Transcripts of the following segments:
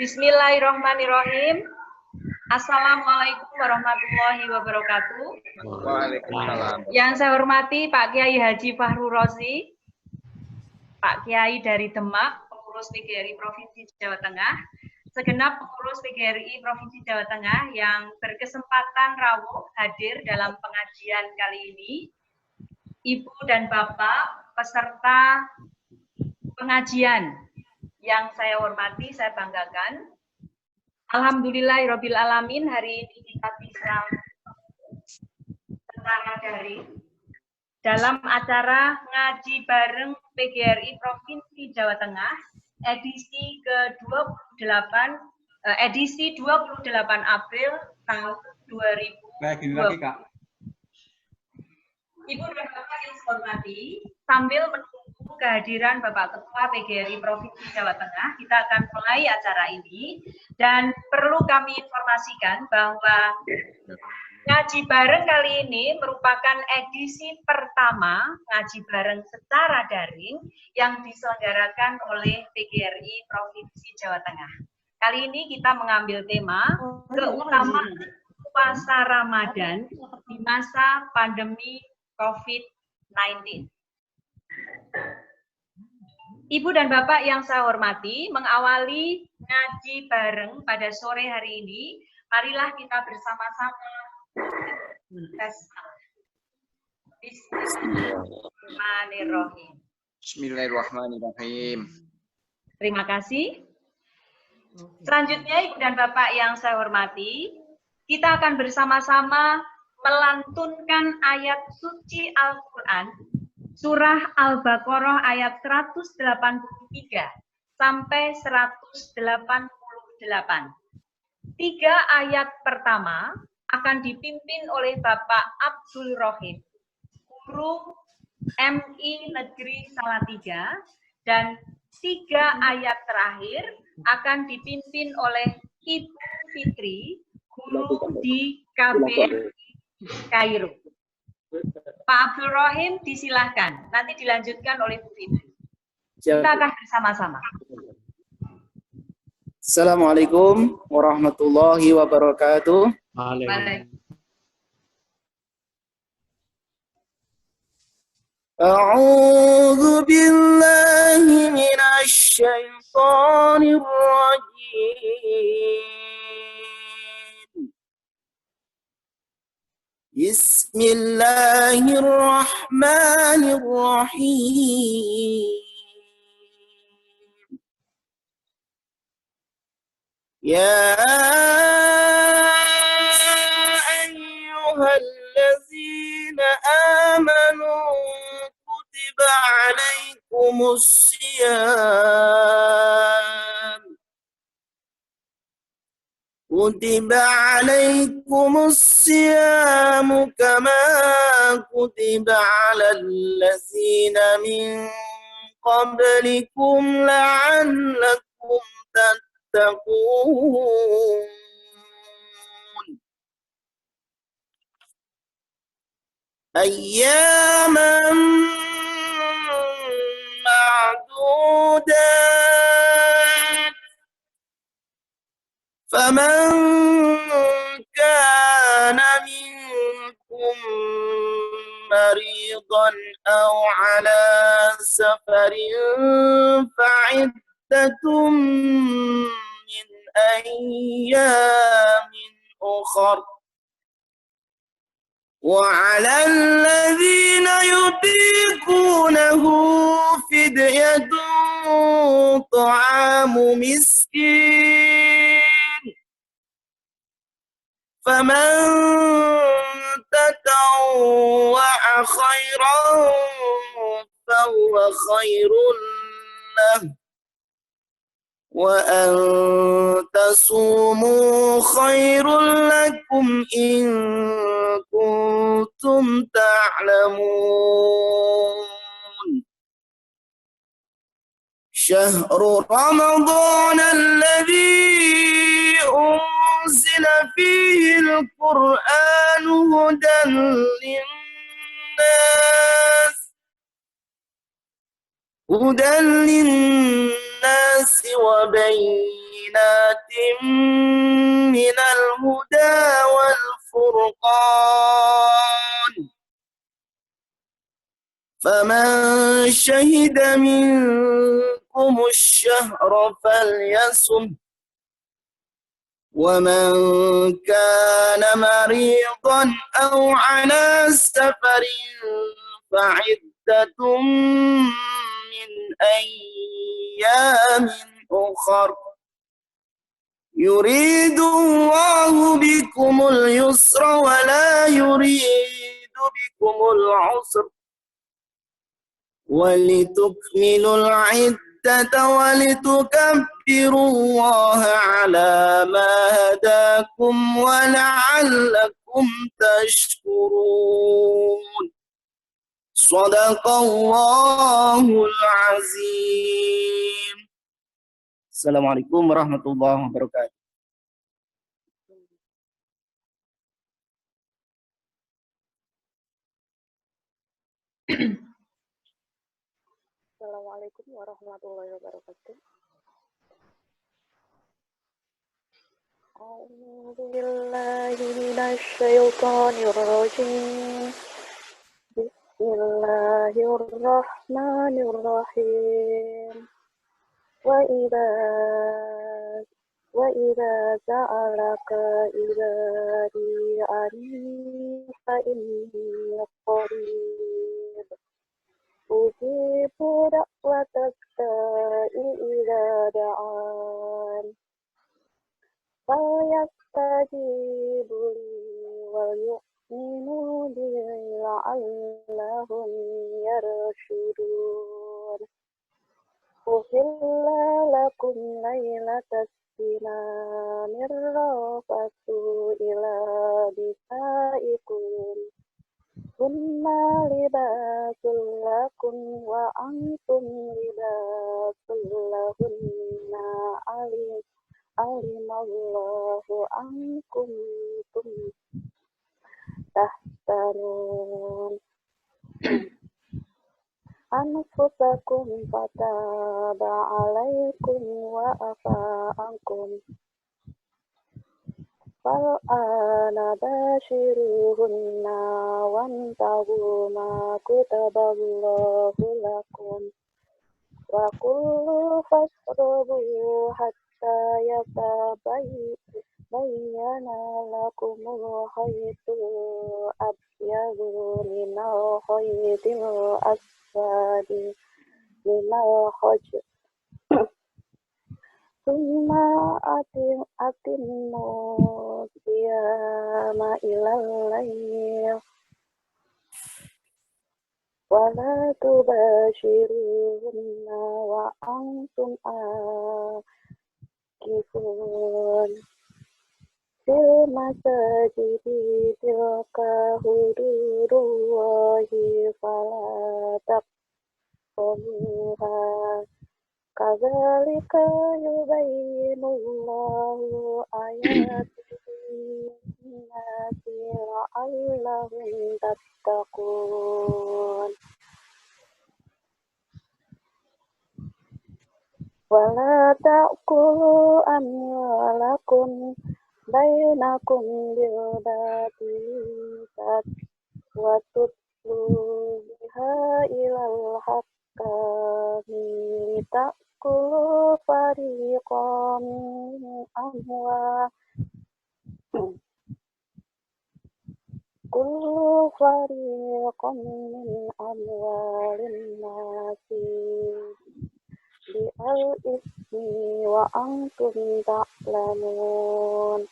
Bismillahirrahmanirrahim. Assalamualaikum warahmatullahi wabarakatuh. Waalaikumsalam. Yang saya hormati Pak Kiai Haji Fahru Rozi, Pak Kiai dari Demak, pengurus PGRI Provinsi Jawa Tengah, segenap pengurus PGRI Provinsi Jawa Tengah yang berkesempatan rawuh hadir dalam pengajian kali ini, Ibu dan Bapak peserta pengajian yang saya hormati, saya banggakan. Alhamdulillahirabbil alamin, hari ini kita bisa secara daring dalam acara ngaji bareng PGRI Provinsi Jawa Tengah edisi ke-28 edisi 28 April tahun 2020. Ibu dan Bapak yang saya hormati, sambil menunggu kehadiran Bapak Ketua PGRI Provinsi Jawa Tengah, kita akan mulai acara ini. Dan perlu kami informasikan bahwa ngaji bareng kali ini merupakan edisi pertama ngaji bareng secara daring yang diselenggarakan oleh PGRI Provinsi Jawa Tengah. Kali ini kita mengambil tema keutamaan puasa Ramadan di masa pandemi COVID-19. Ibu dan Bapak yang saya hormati, mengawali ngaji bareng pada sore hari ini, marilah kita bersama-sama Bismillahirrahmanirrahim. Bismillahirrahmanirrahim. Terima kasih. Selanjutnya, Ibu dan Bapak yang saya hormati, kita akan bersama-sama melantunkan ayat suci Al-Quran, Surah Al-Baqarah ayat 183 sampai 188. 3 ayat pertama akan dipimpin oleh Bapak Abdul Rohim, Guru MI Negeri Salatiga, dan 3 ayat terakhir akan dipimpin oleh Ibu Fitri, Guru di KBRI Kairo. Pak Abdul Rohim disilahkan, nanti dilanjutkan oleh Bu Fitri. Kita akan bersama-sama. Assalamualaikum warahmatullahi wabarakatuh. A'udzu billahi minasy syaithanir rajim. Bismillahirrahmanirrahim. Ya ayyuhallazina amanu kutiba alaikumus siyam. كتب عليكم الصيام كما كتب على الذين من قبلكم لعلكم تتقون أياما معدودات فمن كان منكم مريضا أو على سفر فعدة من أيام أخر وعلى الذين يطيقونه فدية طعام مسكين فمن تطوع خيرا فهو خير له وأن تصوموا خير لكم إن كنتم تعلمون شهر رمضان الذي أنزل فيه القرآن هدى للناس وبينات بينات من الهدى والفرقان فمن شهد منكم الشهر فليصم ومن كان مريضا أو على سفر فعدة من أيام أخر يريد الله بكم اليسر ولا يريد بكم العسر ولتكملوا العدة ولتكبروا الله على ما هداكم ولعلكم تشكرون صدق الله العظيم. Assalamualaikum warahmatullahi wabarakatuh. Assalamualaikum warahmatullahi wabarakatuh. A'udzu billahi minasy syaithanir rajim. Bismillahirrahmanirrahim. Wa idza sa'alaka ibadi anni fa inni qarib. Ujibu da'watak da'i idza da'an. Falyastajibu li wal yu'minu bi la'allahum yarshudun. Uhilla lakum laylatas sinamir rafatu ila nisaikum. Kunna libasul lakum wa antum libasul lahunna alimallahu ankum tahtanun anfusakum fataba alaikum wa afa ankum fal'ana bashiruhunna wantahu ma kutaballahu lakum wa kullu fasrabu hatta yatabayyana lakumul khaytul abyadu minal khaytil aswadi minal fajr. Summa atimmu siyama ilal layl wala tubashiruhunna wa antum akifun fil masajidi tilka hududullahi fala taqrabuha kadzalika yubayyinullahu ayatihi linnasi la'allahum tattaqun. Wala ta'kulu amwalakum bainakum bil batili wa tutlu biha ilal hakami ta'kulu fariqam min kullu fariqam min amwalin nasi bi'al ismi wa antum ta'lamun.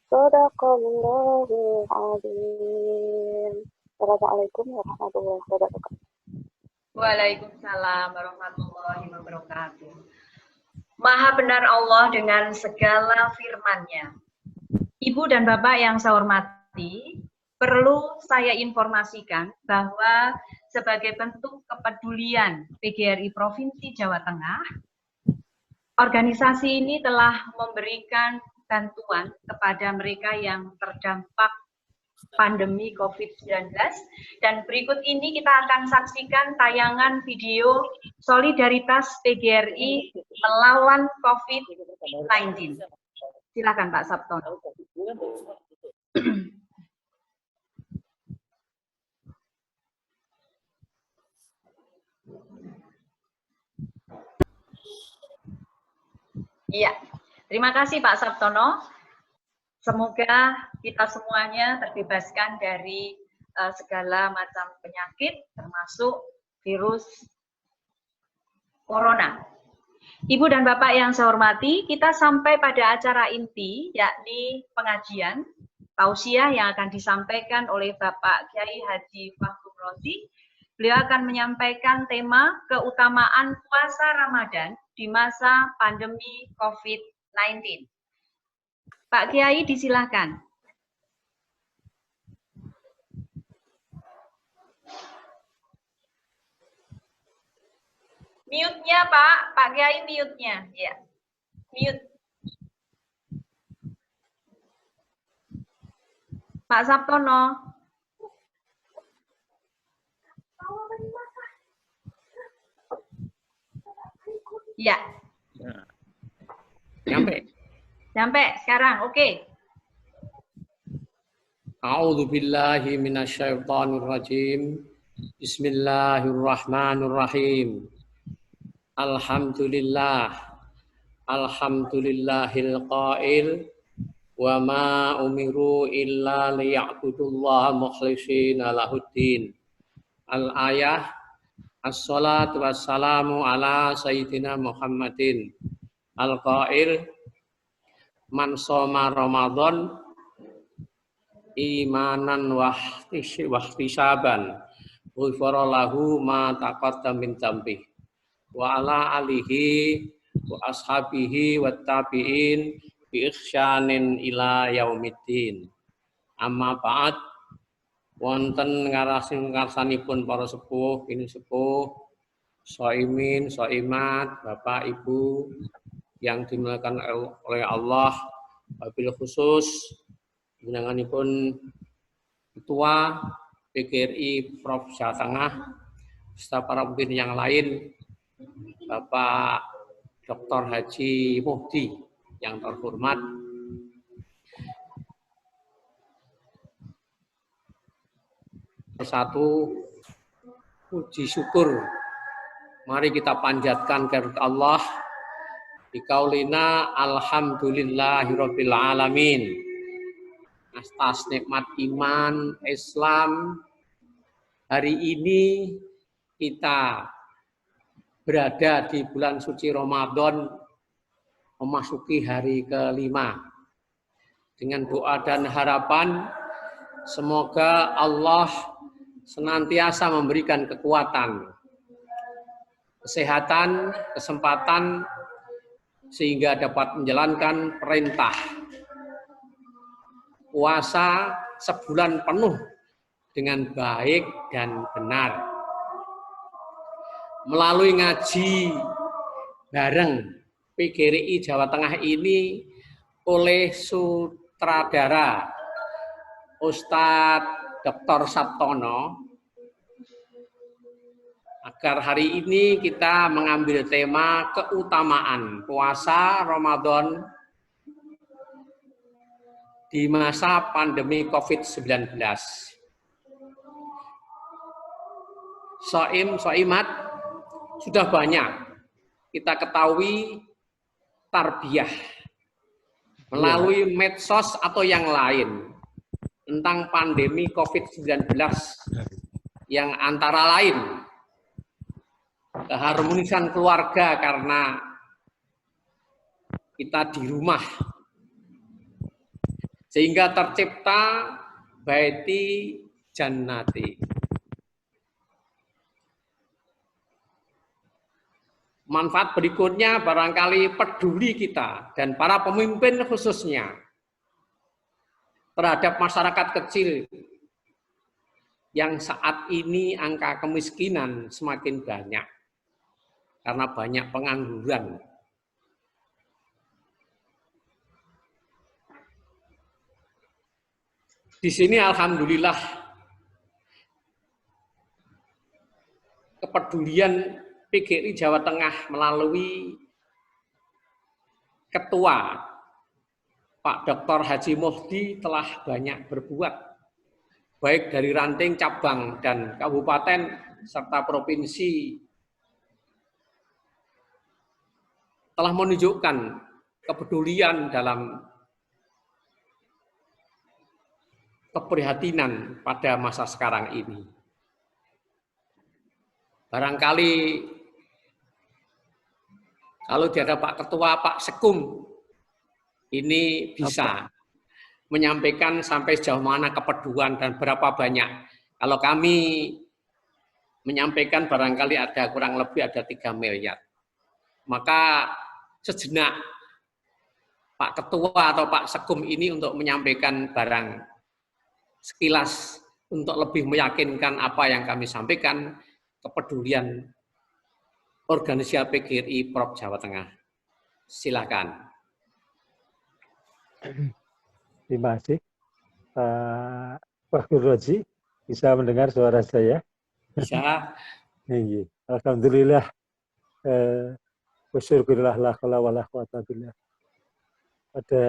Shadaqallahu azim. Assalamualaikum warahmatullahi wabarakatuh. Waalaikumsalam warahmatullahi wabarakatuh. Maha benar Allah dengan segala firman-Nya. Ibu dan Bapak yang saya hormati, perlu saya informasikan bahwa sebagai bentuk kepedulian PGRI Provinsi Jawa Tengah, organisasi ini telah memberikan bantuan kepada mereka yang terdampak pandemi COVID-19. Dan berikut ini kita akan saksikan tayangan video solidaritas PGRI melawan COVID-19. Silakan Pak Sabtono. Iya, terima kasih Pak Sabtono. Semoga kita semuanya terbebaskan dari segala macam penyakit, termasuk virus corona. Ibu dan Bapak yang saya hormati, kita sampai pada acara inti, yakni pengajian tausiah yang akan disampaikan oleh Bapak Kiai Haji Fahrum Rozi. Beliau akan menyampaikan tema keutamaan puasa Ramadan di masa pandemi COVID-19. Pak Kiai, disilakan. Mute-nya, Pak Kiai, mute-nya. Ya. Mute. Pak Sabtono. Ya. Nyampe sekarang, oke. A'udzu billahi minasyaitonir rajim. Bismillahirrahmanirrahim. Alhamdulillahil qail wa ma umiru illa liya'budullaha mukhlishina lahuddin. Al-ayah as-salatu wassalamu ala sayyidina Muhammadin. Al-qail man shoma Ramadan imanan wahtisaban ghufira lahu ma taqaddama min dzambi wa ala alihi wa ashabihi wat tabi'in bi ihsanin ila yaumiddin. Amma ba'd, wonten ngarsanipun para sepuh, ini sepuh, shaimin, shaimat, Bapak Ibu yang dimuliakan oleh Allah, wabil khusus undanganipun Ketua PGRI Prof Jawa Tengah, serta para pemimpin yang lain, Bapak Dr. Haji Muhdi yang terhormat, bersatu puji syukur mari kita panjatkan kepada Allah bikaulina alhamdulillahirabbil alamin atas nikmat iman Islam. Hari ini kita berada di bulan suci Ramadan, memasuki hari ke-5. Dengan doa dan harapan semoga Allah senantiasa memberikan kekuatan, kesehatan, kesempatan sehingga dapat menjalankan perintah puasa sebulan penuh dengan baik dan benar. Melalui ngaji bareng PGRI Jawa Tengah ini oleh sutradara Ustadz Dr. Sabtono, agar hari ini kita mengambil tema keutamaan puasa Ramadan di masa pandemi COVID-19. Soimat sudah banyak kita ketahui tarbiyah melalui medsos atau yang lain tentang pandemi COVID-19 yang antara lain keharmonisan keluarga karena kita di rumah sehingga tercipta baiti jannati. Manfaat berikutnya barangkali peduli kita dan para pemimpin khususnya terhadap masyarakat kecil yang saat ini angka kemiskinan semakin banyak karena banyak pengangguran. Di sini alhamdulillah kepedulian PGRI Jawa Tengah melalui Ketua Pak Dr. Haji Muhdi telah banyak berbuat, baik dari ranting, cabang, dan kabupaten, serta provinsi, telah menunjukkan kepedulian dalam keprihatinan pada masa sekarang ini. Barangkali kalau ada Pak Ketua, Pak Sekum, ini bisa menyampaikan sampai sejauh mana kepedulian dan berapa banyak. Kalau kami menyampaikan barangkali ada kurang lebih ada 3 miliar. Maka sejenak Pak Ketua atau Pak Sekum ini untuk menyampaikan barang sekilas untuk lebih meyakinkan apa yang kami sampaikan, kepedulian organisasi PGRI Prov Jawa Tengah. Silakan. Terima kasih. Pak Roji, bisa mendengar suara saya? Bisa. Iya. Alhamdulillah. Wasyukurillah la haula wala quwata billah. Pada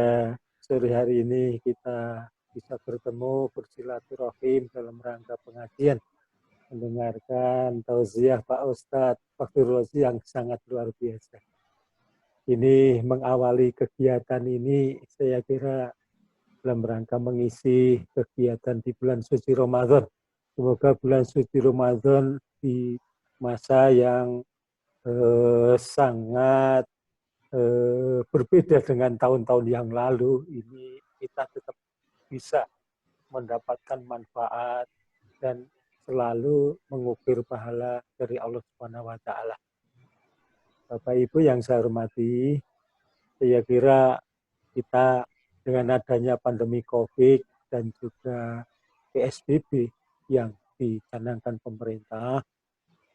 sore hari ini kita bisa bertemu bersilaturahim dalam rangka pengajian, mendengarkan tausiah Pak Ustadz Fakhrul Razi yang sangat luar biasa. Ini mengawali kegiatan ini, saya kira dalam rangka mengisi kegiatan di bulan suci Ramadan. Semoga bulan suci Ramadan di masa yang sangat berbeda dengan tahun-tahun yang lalu, ini kita tetap bisa mendapatkan manfaat dan selalu mengukir pahala dari Allah Subhanahu wa Ta'ala. Bapak Ibu yang saya hormati, saya kira kita dengan adanya pandemi COVID dan juga PSBB yang dicanangkan pemerintah,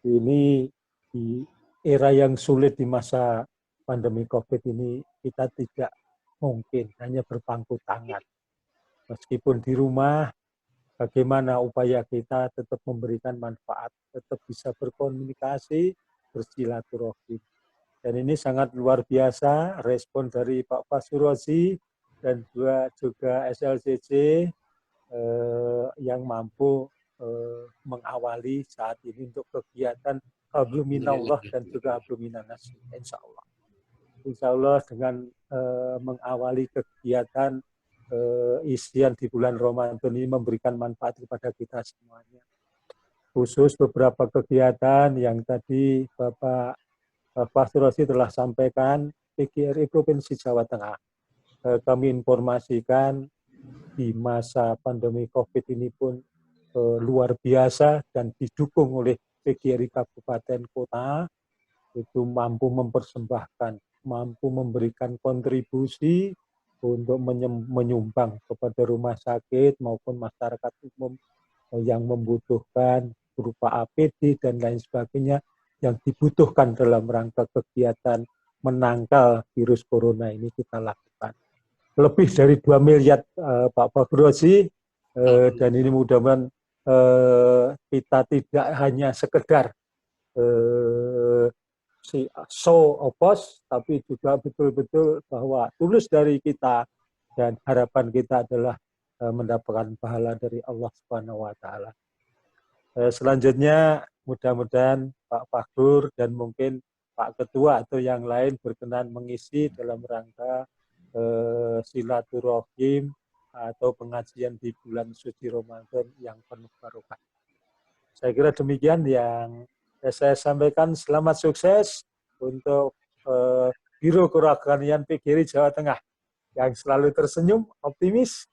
ini di era yang sulit di masa pandemi COVID ini, kita tidak mungkin hanya berpangku tangan. Meskipun di rumah, bagaimana upaya kita tetap memberikan manfaat, tetap bisa berkomunikasi, bersilaturahim. Dan ini sangat luar biasa respon dari Pak Fasurozi dan juga SLCC yang mampu mengawali saat ini untuk kegiatan Habluminallah dan juga Habluminanas, insya Allah. Insya Allah dengan mengawali kegiatan isian di bulan Ramadan ini memberikan manfaat kepada kita semuanya. Khusus beberapa kegiatan yang tadi Bapak Fasurozi telah sampaikan, PGRI Provinsi Jawa Tengah. Kami informasikan di masa pandemi COVID ini pun luar biasa dan didukung oleh PGRI Kabupaten Kota, itu mampu mempersembahkan, mampu memberikan kontribusi untuk menyumbang kepada rumah sakit maupun masyarakat umum yang membutuhkan berupa APD dan lain sebagainya yang dibutuhkan dalam rangka kegiatan menangkal virus corona ini kita lakukan. Lebih dari 2 miliar Pak Fabrozi, dan ini mudah-mudahan kita tidak hanya sekedar show of force, tapi juga betul-betul bahwa tulus dari kita dan harapan kita adalah mendapatkan pahala dari Allah Subhanahu wa Ta'ala. Selanjutnya mudah-mudahan Pak Fakhrul dan mungkin Pak Ketua atau yang lain berkenan mengisi dalam rangka silaturahim atau pengajian di bulan suci Ramadan yang penuh barokah. Saya kira demikian yang saya sampaikan. Selamat sukses untuk Biro Kerohanian PGRI Jawa Tengah yang selalu tersenyum, optimis,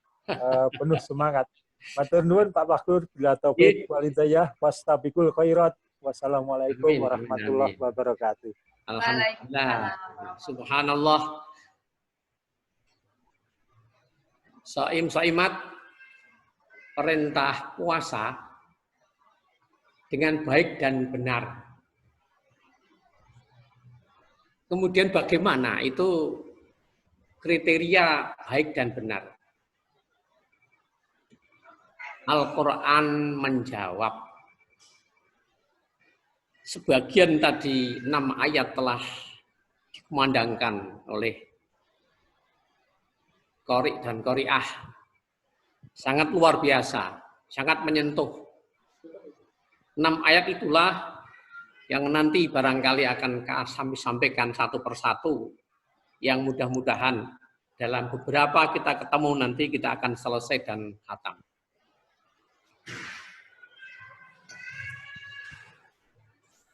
penuh semangat. Matur nuwun Pak Fakhrul, bila taufik wal hidayah, wastabiqul khairat. Wassalamualaikum warahmatullahi wabarakatuh. Alhamdulillah. Subhanallah. Soimat perintah puasa dengan baik dan benar. Kemudian bagaimana itu kriteria baik dan benar? Al-Quran menjawab. Sebagian tadi 6 ayat telah dikumandangkan oleh qori dan qoriah. Sangat luar biasa, sangat menyentuh. 6 ayat itulah yang nanti barangkali akan kami sampaikan satu persatu, yang mudah-mudahan dalam beberapa kita ketemu nanti kita akan selesai dan khatam.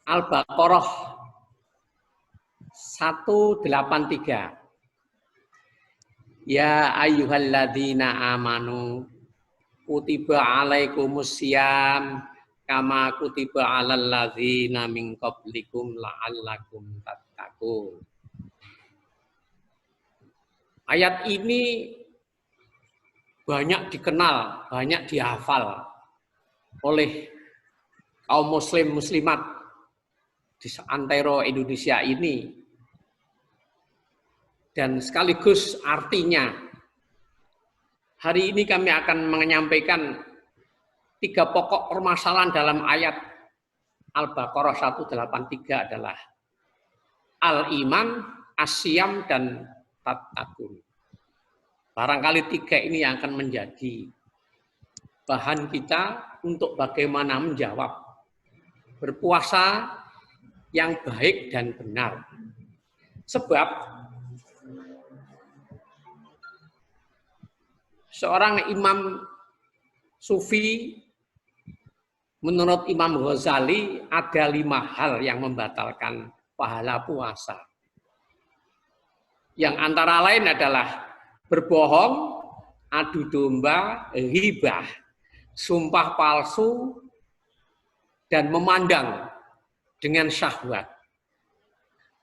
Al-Baqarah 183. Ya ayyuhalladzina amanu kutiba alaikumussyam kama kutiba alal ladzina min qablikum la'allakum tattaqun. Ayat ini banyak dikenal, banyak dihafal oleh kaum muslim muslimat di seantero Indonesia ini, dan sekaligus artinya hari ini kami akan menyampaikan 3 pokok permasalahan dalam ayat Al-Baqarah 183 adalah al-iman, asyam, dan tattaqun. Barangkali 3 ini yang akan menjadi bahan kita untuk bagaimana menjawab berpuasa yang baik dan benar. Sebab seorang imam sufi, menurut Imam Ghazali, ada 5 hal yang membatalkan pahala puasa. Yang antara lain adalah berbohong, adu domba, ghibah, sumpah palsu, dan memandang dengan syahwat.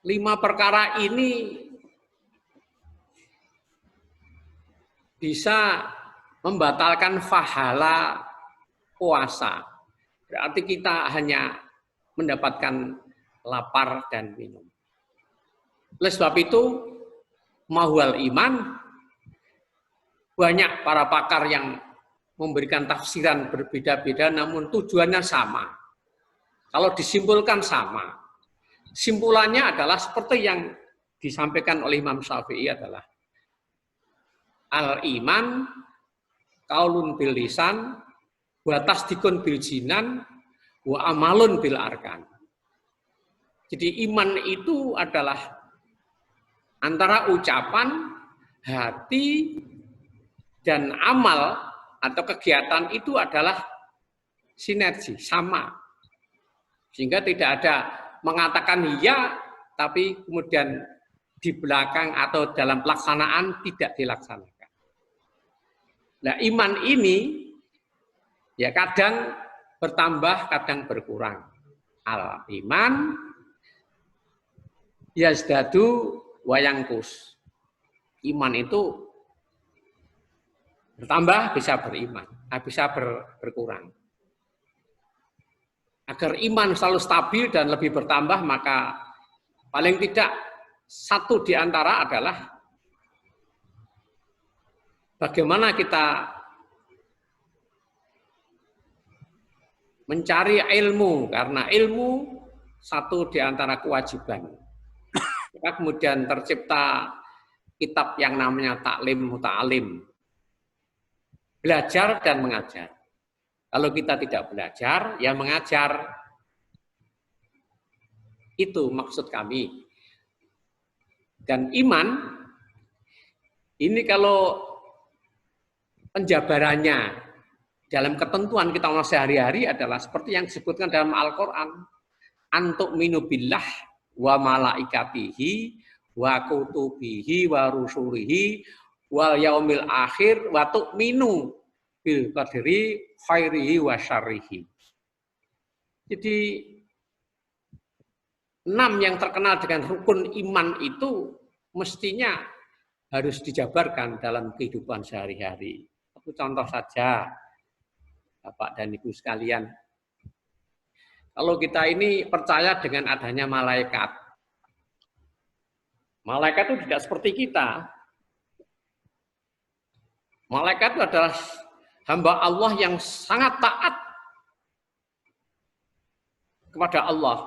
5 perkara ini bisa membatalkan pahala puasa. Berarti kita hanya mendapatkan lapar dan minum. Oleh sebab itu, mahwal iman, banyak para pakar yang memberikan tafsiran berbeda-beda, namun tujuannya sama. Kalau disimpulkan sama. Simpulannya adalah seperti yang disampaikan oleh Imam Syafi'i adalah al-iman qaulun bil lisan wa tasdikun bil jinan wa amalun bil arkan. Jadi iman itu adalah antara ucapan, hati, dan amal atau kegiatan itu adalah sinergi, sama. Sehingga tidak ada mengatakan ya, tapi kemudian di belakang atau dalam pelaksanaan tidak dilaksanakan. Nah, iman ini ya kadang bertambah, kadang berkurang. Al-iman yazdadu wa yangkus. Iman itu bertambah, bisa beriman, bisa berkurang. Agar iman selalu stabil dan lebih bertambah, maka paling tidak satu di antara adalah bagaimana kita mencari ilmu, karena ilmu satu di antara kewajiban. Kemudian tercipta kitab yang namanya taklim muta'alim. Belajar dan mengajar. Kalau kita tidak belajar, ya mengajar. Itu maksud kami. Dan iman, ini kalau penjabarannya dalam ketentuan kita sehari-hari adalah seperti yang disebutkan dalam Al-Quran. Antuk minu billah wa malaikatihi wa kutubihi wa rusulihi wal yaumil akhir wa tu'minu bil qadri khairihi wa syarrihi. Jadi 6 yang terkenal dengan rukun iman itu mestinya harus dijabarkan dalam kehidupan sehari-hari. Satu contoh saja, Bapak dan Ibu sekalian. Kalau kita ini percaya dengan adanya malaikat. Malaikat itu tidak seperti kita. Malaikat itu adalah hamba Allah yang sangat taat kepada Allah.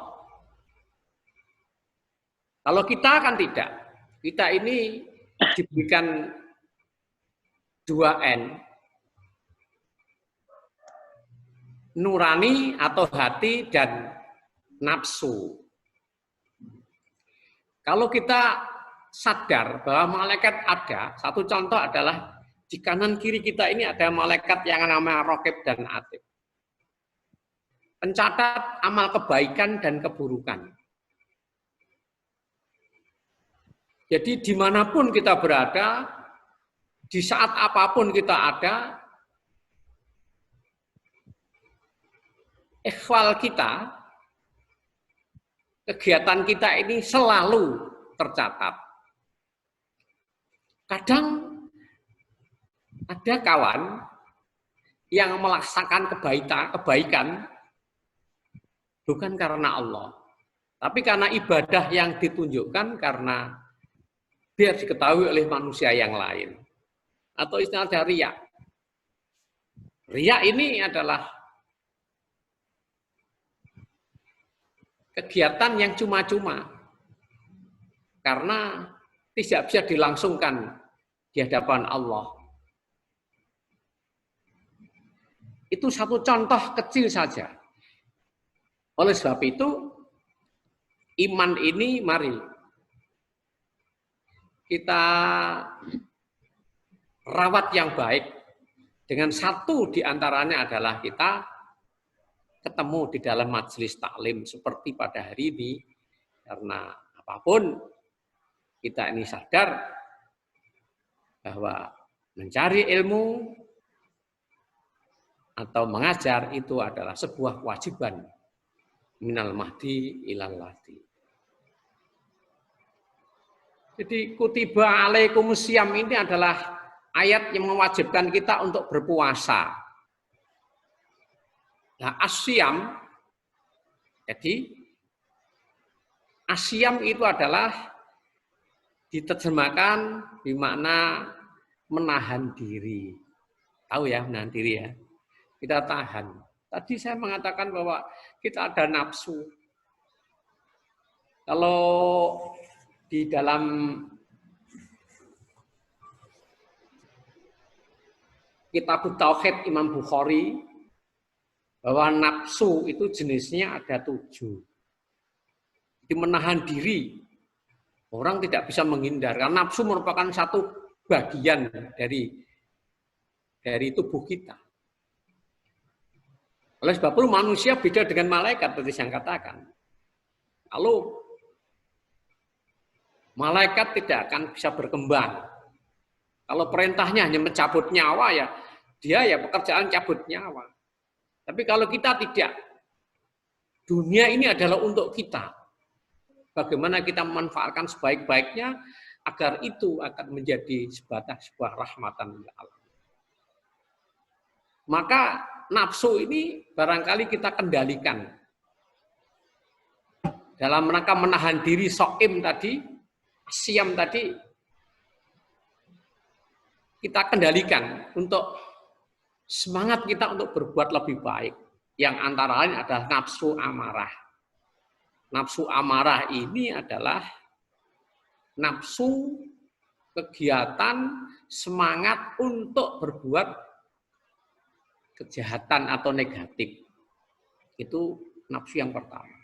Kalau kita kan tidak. Kita ini diberikan 2N. Nurani atau hati dan nafsu. Kalau kita sadar bahwa malaikat ada, satu contoh adalah di kanan kiri kita ini ada malaikat yang namanya Raqib dan Atid. Pencatat amal kebaikan dan keburukan. Jadi dimanapun kita berada, di saat apapun kita ada, ikhwal kita, kegiatan kita ini selalu tercatat. Kadang ada kawan yang melaksanakan kebaikan bukan karena Allah, tapi karena ibadah yang ditunjukkan karena biar diketahui oleh manusia yang lain. Atau istilahnya riya. Riya ini adalah kegiatan yang cuma-cuma. Karena tidak bisa dilangsungkan di hadapan Allah. Itu satu contoh kecil saja. Oleh sebab itu, iman ini mari kita rawat yang baik. Dengan satu diantaranya adalah kita ketemu di dalam majelis taklim seperti pada hari ini. Karena apapun, kita ini sadar bahwa mencari ilmu atau mengajar itu adalah sebuah kewajiban. Minal mahdi ilal lahdi. Jadi kutiba alaikumusiyam ini adalah ayat yang mewajibkan kita untuk berpuasa. Nah, asyam, jadi asyam itu adalah diterjemahkan bermakna menahan diri. Tahu ya, menahan diri ya. Kita tahan. Tadi saya mengatakan bahwa kita ada nafsu. Kalau di dalam Kitab Tauhid Imam Bukhari, bahwa nafsu itu jenisnya ada 7. Jadi menahan diri. Orang tidak bisa menghindar. Karena nafsu merupakan satu bagian dari tubuh kita. Oleh sebab itu manusia beda dengan malaikat, seperti saya katakan. Kalau malaikat tidak akan bisa berkembang. Kalau perintahnya hanya mencabut nyawa, ya dia ya pekerjaan cabut nyawa. Tapi kalau kita tidak, dunia ini adalah untuk kita. Bagaimana kita memanfaatkan sebaik-baiknya agar itu akan menjadi sebuah rahmatan lil alamin. Maka nafsu ini barangkali kita kendalikan. Dalam rangka menahan diri so'im tadi, siam tadi, kita kendalikan untuk semangat kita untuk berbuat lebih baik. Yang antara lain adalah nafsu amarah. Nafsu amarah ini adalah nafsu kegiatan semangat untuk berbuat kejahatan atau negatif. Itu nafsu yang pertama.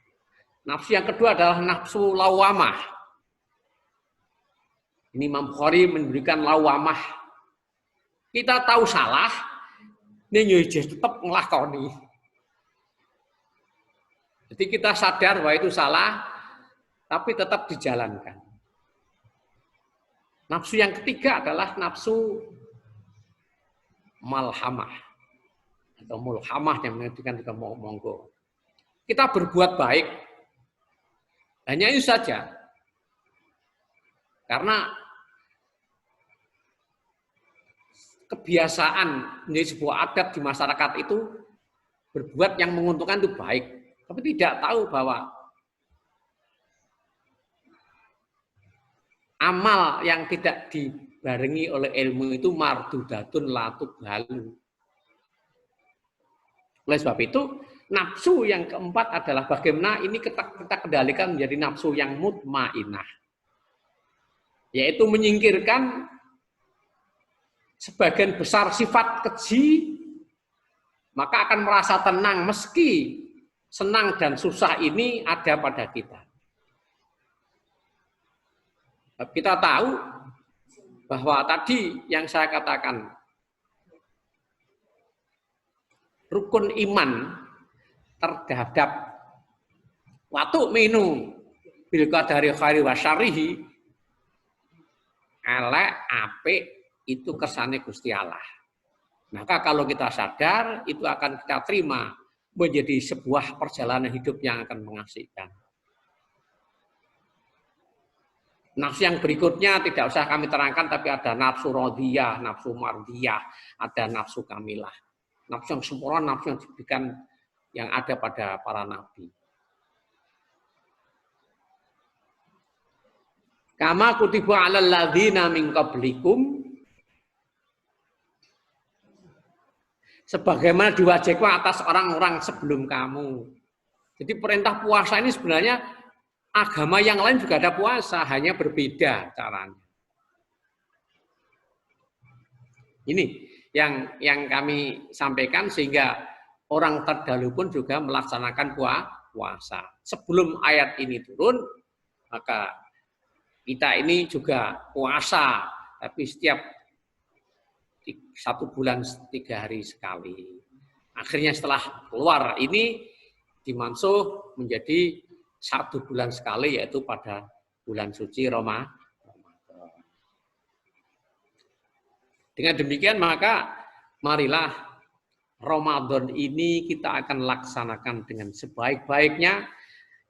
Nafsu yang kedua adalah nafsu lawamah. Ini Imam Bukhari memberikan lawamah. Kita tahu salah, ini tetap ngelakoni. Jadi kita sadar bahwa itu salah, tapi tetap dijalankan. Nafsu yang ketiga adalah nafsu malhamah atau mulhamah yang mengartikan kita monggo. Kita berbuat baik, hanya itu saja. Karena kebiasaan menjadi sebuah adat di masyarakat itu berbuat yang menguntungkan itu baik, tapi tidak tahu bahwa amal yang tidak dibarengi oleh ilmu itu mardudatun la tuqbalu. Oleh sebab itu, nafsu yang keempat adalah bagaimana ini kita kendalikan menjadi nafsu yang mutmainah. Yaitu menyingkirkan sebagian besar sifat keji, maka akan merasa tenang meski senang dan susah ini ada pada kita. Kita tahu bahwa tadi yang saya katakan, rukun iman terhadap waktu minum bil qadari khairi wa syarrihi, elek apik itu kersane Gusti Allah. Maka kalau kita sadar, itu akan kita terima menjadi sebuah perjalanan hidup yang akan mengasihkan. Nafsu yang berikutnya tidak usah kami terangkan, tapi ada nafsu rodiyah, nafsu mardiyah, ada nafsu kamilah. Nafsu yang sempurna, nafsu yang diberikan yang ada pada para nabi. Kama kutiba 'alal ladzina min qablikum, sebagaimana diwajibkan atas orang-orang sebelum kamu. Jadi perintah puasa ini sebenarnya agama yang lain juga ada puasa, hanya berbeda caranya. Ini yang kami sampaikan sehingga orang terdahulu pun juga melaksanakan puasa. Sebelum ayat ini turun, maka kita ini juga puasa, tapi setiap 1 bulan 3 hari sekali. Akhirnya setelah keluar ini dimansuh menjadi 1 bulan sekali, yaitu pada bulan suci Ramadan. Dengan demikian maka marilah Ramadan ini kita akan laksanakan dengan sebaik-baiknya.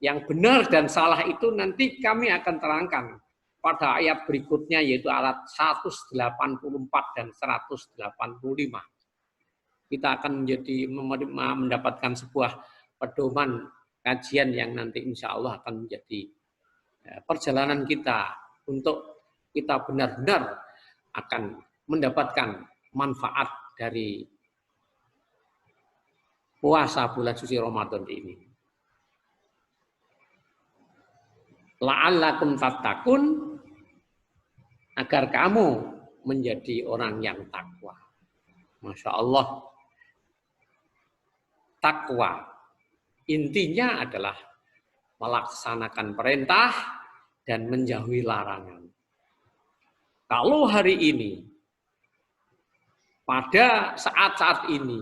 Yang benar dan salah itu nanti kami akan terangkan pada ayat berikutnya, yaitu ayat 184 dan 185. Kita akan mendapatkan sebuah pedoman kajian yang nanti insya Allah akan menjadi perjalanan kita untuk kita benar-benar akan mendapatkan manfaat dari puasa bulan suci Ramadan ini. La'allakum tattaqun, agar kamu menjadi orang yang takwa. Masya Allah, takwa intinya adalah melaksanakan perintah dan menjauhi larangan. Kalau hari ini, pada saat-saat ini,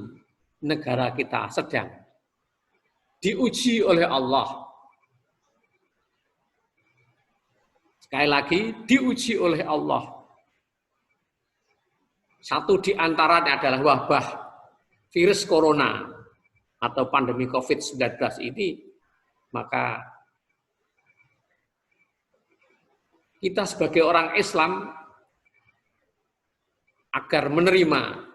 negara kita sedang diuji oleh Allah. Sekali lagi, diuji oleh Allah. Satu di antaranya adalah wabah virus corona atau pandemi COVID-19 ini, maka kita sebagai orang Islam agar menerima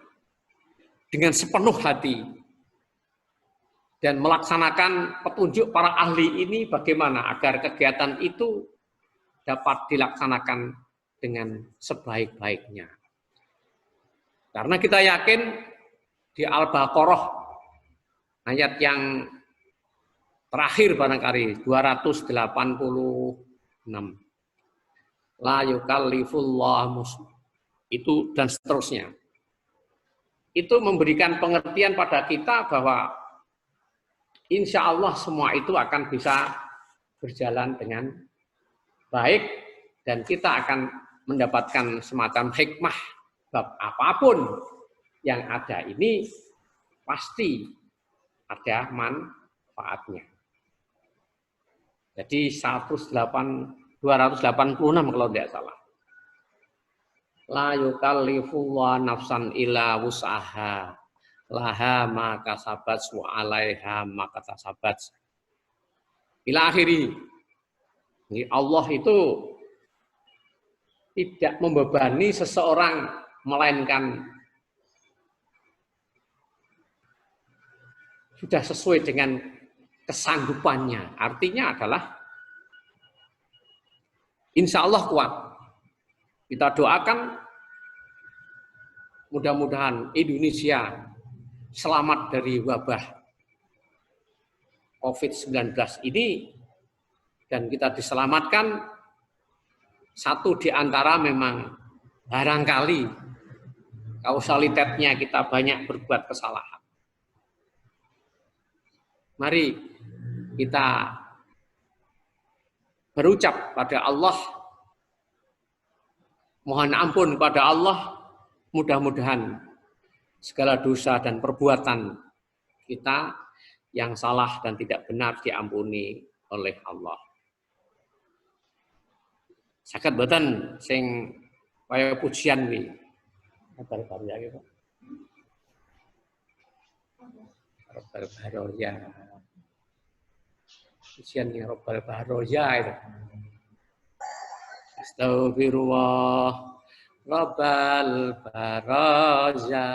dengan sepenuh hati dan melaksanakan petunjuk para ahli ini bagaimana agar kegiatan itu dapat dilaksanakan dengan sebaik-baiknya. Karena kita yakin di Al-Baqarah ayat yang terakhir barangkali 286. La yukallifullahu itu dan seterusnya. Itu memberikan pengertian pada kita bahwa insya Allah semua itu akan bisa berjalan dengan baik dan kita akan mendapatkan semacam hikmah bab apapun yang ada ini pasti ada manfaatnya. Jadi 286 kalau tidak salah. La yukallifullahu nafsan illa wus'aha laha ma kasabat wa 'alaiha ma kasabat. Ila akhiri. Allah itu tidak membebani seseorang melainkan sudah sesuai dengan kesanggupannya. Artinya adalah insya Allah kuat. Kita doakan mudah-mudahan Indonesia selamat dari wabah COVID-19 ini dan kita diselamatkan, satu di antara memang barangkali kausalitasnya kita banyak berbuat kesalahan. Mari kita berucap pada Allah, mohon ampun kepada Allah, mudah-mudahan segala dosa dan perbuatan kita yang salah dan tidak benar diampuni oleh Allah. Saged boten sing kaya pujian nih. Baru-baru ya gitu. Baru ya. Pujian yang Rabbal Baroja itu. Astagfirullah Rabbal Baroja.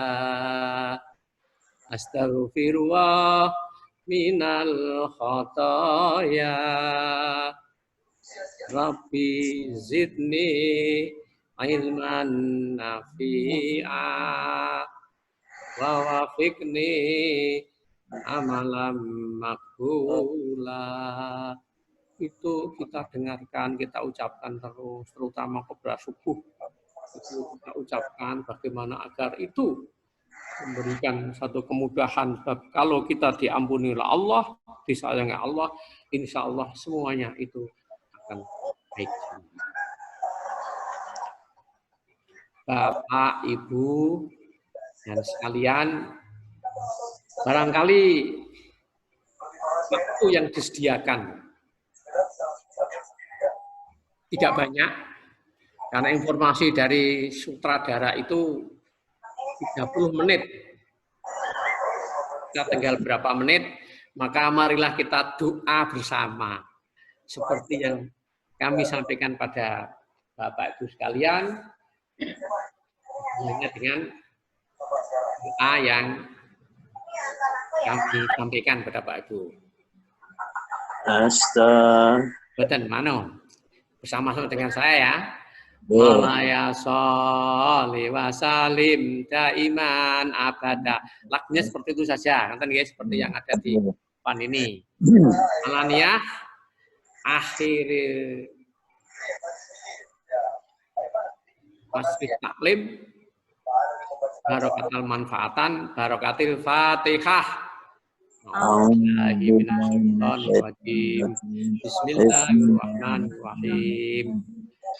Astagfirullah minal khotoya. Rabbi zidni ilman nafi'a wa wafiqni amalam makbula. Itu kita dengarkan, kita ucapkan terus, terutama kepada subuh. Itu kita ucapkan bagaimana agar itu memberikan satu kemudahan. Sebab kalau kita diampuni oleh Allah, disayangi Allah, insya Allah semuanya itu akan baik. Bapak, Ibu, dan sekalian, barangkali waktu yang disediakan tidak banyak, karena informasi dari sutradara itu 30 menit. Kita tinggal berapa menit, maka marilah kita doa bersama. Seperti yang kami sampaikan pada Bapak Ibu sekalian, dengan doa yang kami sampaikan pada Bapak Ibu. Betul, mano. Bersama-sama dengan saya ya. Malaya sholli wa salim daiman abada. Lagunya seperti itu saja, nanti guys, seperti yang ada di depan ini. Alaniyah akhir wasfih taklim barokatul manfaatan barokatil fatihah. Bismillahirrahmanirrahim.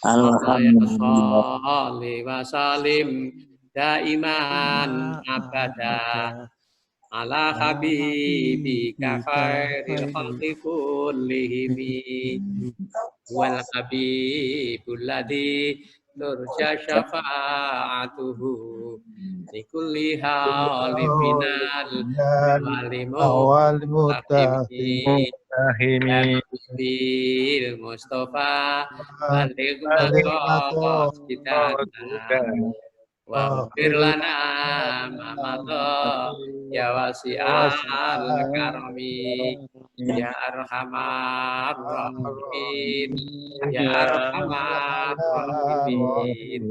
Alhamdulillah wa salim daiman abada ala habibika khairil khalqi kullihim wal habibul ladzi nurja syafa'atuhu likulli halin minal wal mutahimi bil Mustafa baligh maqasidana wa firlana mamata ya wasi'al karami ya arhamar rahimin ya arhamar rahimin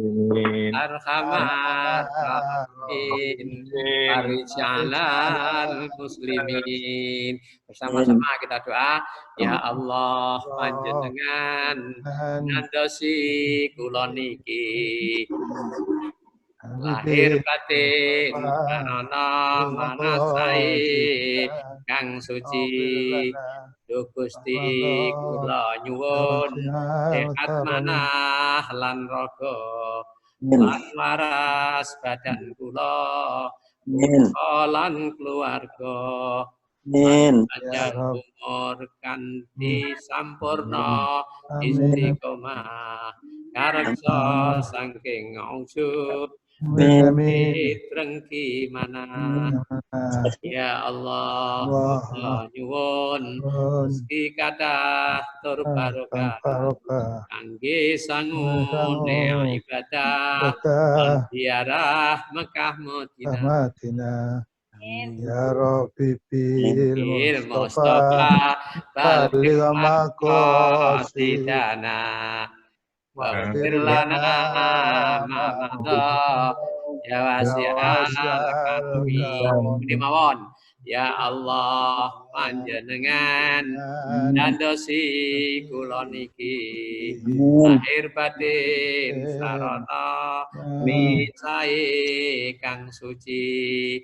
arhamar rahimin arijalal muslimin. Bersama-sama kita doa, ya Allah panjenengan nandosi kula niki lahir batin karana manasai kang suci duh Gusti kula nyuwun sehat manah lan raga lan waras badan kula lan keluarga panjang umur kanthi sampurna istiqomah kareksa saking ungsut trengki mana ya Allah nyuwun rezeki kathah tur barokah kangge sangune ibadah ziarah Mekah Madinah. Ya Rabbi bil Mustafa baligh maqasidana wa firlana ma ya wasi'al ini mawon. Ya Allah panjenengan ngandosi kula niki lahir batin sarana micae kang suci.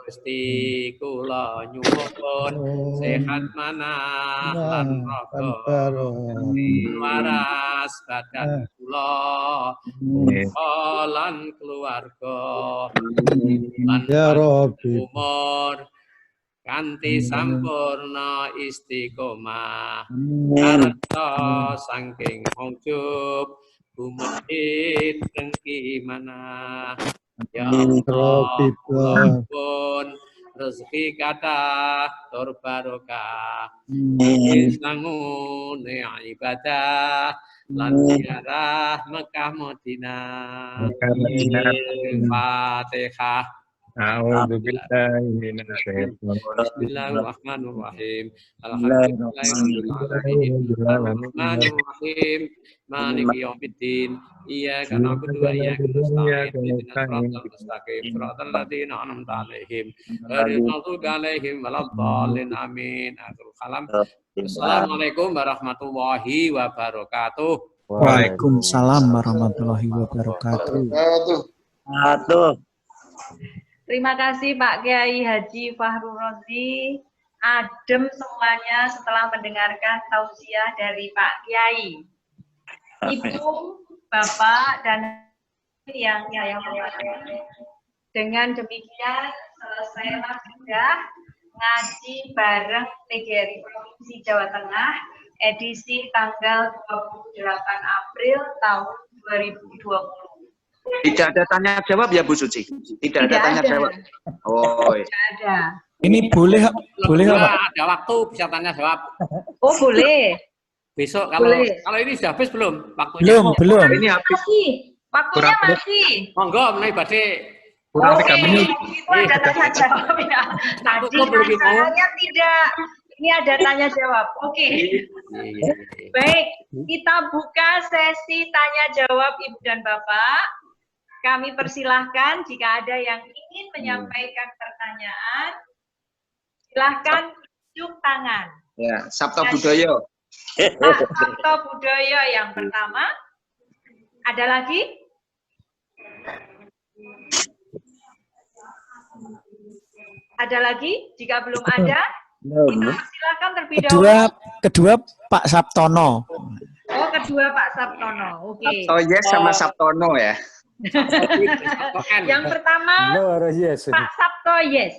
Gusti kula nyuwun sehat manah lan raga waras badan kula lan keluarga lan umur kanthi sampurna istiqomah karta saking ujub bumedhit dengki manah ya Allah pun rezeki kathah tur barokah sangune ibadah lan ziarah Mekah Madinah. Fatihah. Bismillahirrahmanirrahim. Alhamdulillahirrahmanirrahim. Maliki yaumiddin. Iyyaka na'budu wa iyyaka nasta'in. Ihdinas siratal mustaqim. Siratal ladzina an'amta 'alaihim ghairil maghdubi 'alaihim waladdallin. Amin. Akhirul kalam. Assalamualaikum warahmatullahi wabarakatuh. Waalaikumsalam warahmatullahi wabarakatuh. Terima kasih Pak Kiai Haji Fahru Rozi. Adem semuanya setelah mendengarkan tausiah dari Pak Kiai. Ibu, Bapak, dan yang dengan demikian selesailah sudah ngaji bareng TGRI Provinsi Jawa Tengah edisi tanggal 28 April tahun 2020. Tidak ada tanya jawab ya Bu Suci? Tidak ada tanya jawab. Oh, tidak ada. Ini boleh Pak? Ada waktu bisa tanya jawab. Oh, boleh. Besok kalau ini sudah habis belum waktunya? Belum. Ini habis. Waktunya masih. Monggo mulai badhe. Kurang 3 menit. Itu ada tanya jawab ya. Tadi masalahnya tidak. Ini ada tanya jawab. Oke. Baik, kita buka sesi tanya jawab Ibu dan Bapak. Kami persilahkan jika ada yang ingin menyampaikan pertanyaan, silahkan tunjuk tangan. Ya, Sabto Budoyo. Sabto Budoyo yang pertama. Ada lagi? Ada lagi? Jika belum ada, kita silakan terlebih dahulu. Kedua Pak Sabtono. Oh, kedua Pak Sabtono. Oke. Oh yes sama Sabtono ya. Yang pertama Pak Sabto yes.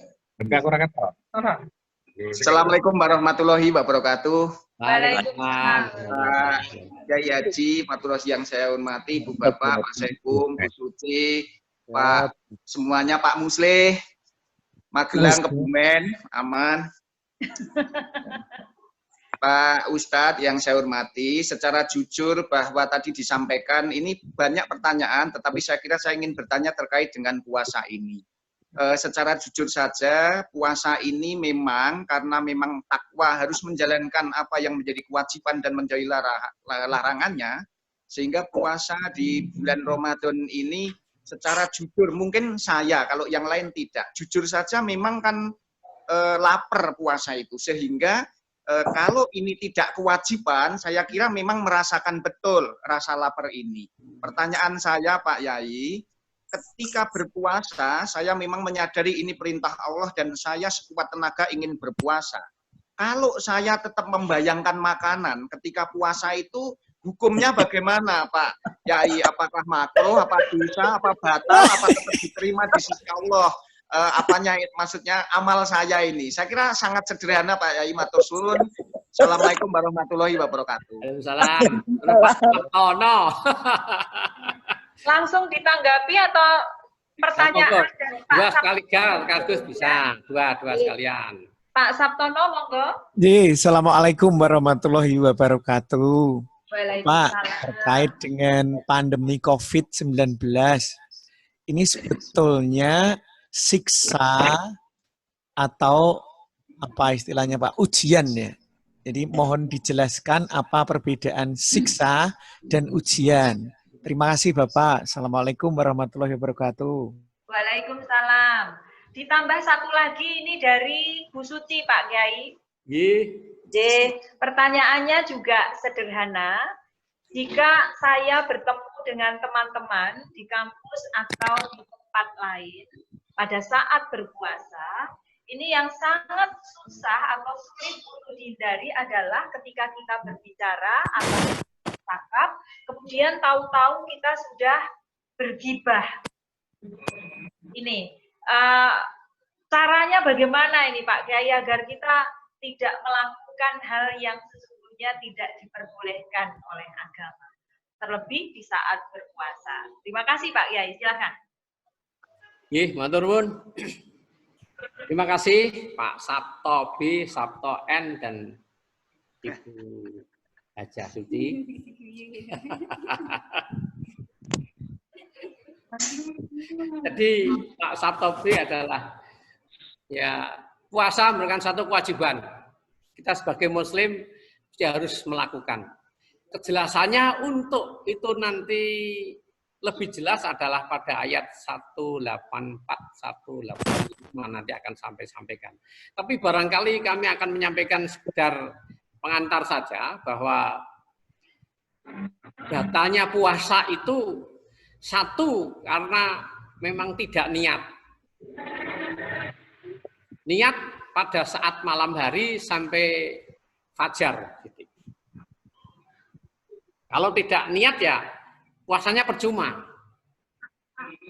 Assalamualaikum warahmatullahi wabarakatuh. Waalaikumsalam. Kiai Haji, matur yang saya hormati, Bu Bapak, Pak Sekum, Bu Suci, Pak semuanya, Pak Musleh, Magelang, Kebumen, aman. Pak Ustadz yang saya hormati, secara jujur bahwa tadi disampaikan ini banyak pertanyaan, tetapi saya kira saya ingin bertanya terkait dengan puasa ini. Secara jujur saja, puasa ini memang karena memang takwa harus menjalankan apa yang menjadi kewajiban dan menjadi larangannya, sehingga puasa di bulan Ramadan ini secara jujur, mungkin saya, kalau yang lain tidak. Jujur saja memang kan lapar puasa itu, sehingga kalau ini tidak kewajiban, saya kira memang merasakan betul rasa lapar ini. Pertanyaan saya, Pak Yai, ketika berpuasa, saya memang menyadari ini perintah Allah dan saya sekuat tenaga ingin berpuasa. Kalau saya tetap membayangkan makanan ketika puasa itu, hukumnya bagaimana, Pak Yai? Apakah makruh, apa dosa, apa batal, apa tetap diterima di sisi Allah? Apanya maksudnya amal saya ini? Saya kira sangat sederhana, Pak Yai, matur suwun. Assalamualaikum warahmatullahi wabarakatuh. Waalaikumsalam. Oh no. Langsung ditanggapi atau pertanyaan dari Pak Dua sekaligus bisa. Dua sekalian. Pak Sabtono, monggo. Assalamualaikum warahmatullahi wabarakatuh. Pak, Waalaikumsalam. terkait dengan pandemi COVID-19, ini sebetulnya siksa atau apa istilahnya Pak, ujian ya. Jadi mohon dijelaskan apa perbedaan siksa dan ujian. Terima kasih Bapak. Assalamualaikum warahmatullahi wabarakatuh. Waalaikumsalam. Ditambah satu lagi ini dari Bu Suci, Pak Kiai. J. Pertanyaannya juga sederhana. Jika saya bertemu dengan teman-teman di kampus atau di tempat lain pada saat berpuasa, ini yang sangat susah atau sulit untuk dihindari adalah ketika kita berbicara atau bercakap, kemudian tahu-tahu kita sudah bergibah. Ini caranya bagaimana ini Pak Kiai agar kita tidak melakukan hal yang sesungguhnya tidak diperbolehkan oleh agama, terlebih di saat berpuasa. Terima kasih Pak Kiai, silakan. Matur nuwun. Terima kasih Pak Sabto B, Sabto N, dan Ibu Haja Suci. Jadi Pak Sabto B adalah ya puasa merupakan satu kewajiban. Kita sebagai Muslim harus melakukan. Kejelasannya untuk itu nanti lebih jelas adalah pada ayat 184, 185 nanti akan sampaikan. Tapi barangkali kami akan menyampaikan sekedar pengantar saja bahwa datanya puasa itu satu karena memang tidak niat. Niat pada saat malam hari sampai fajar. Kalau tidak niat ya puasanya percuma.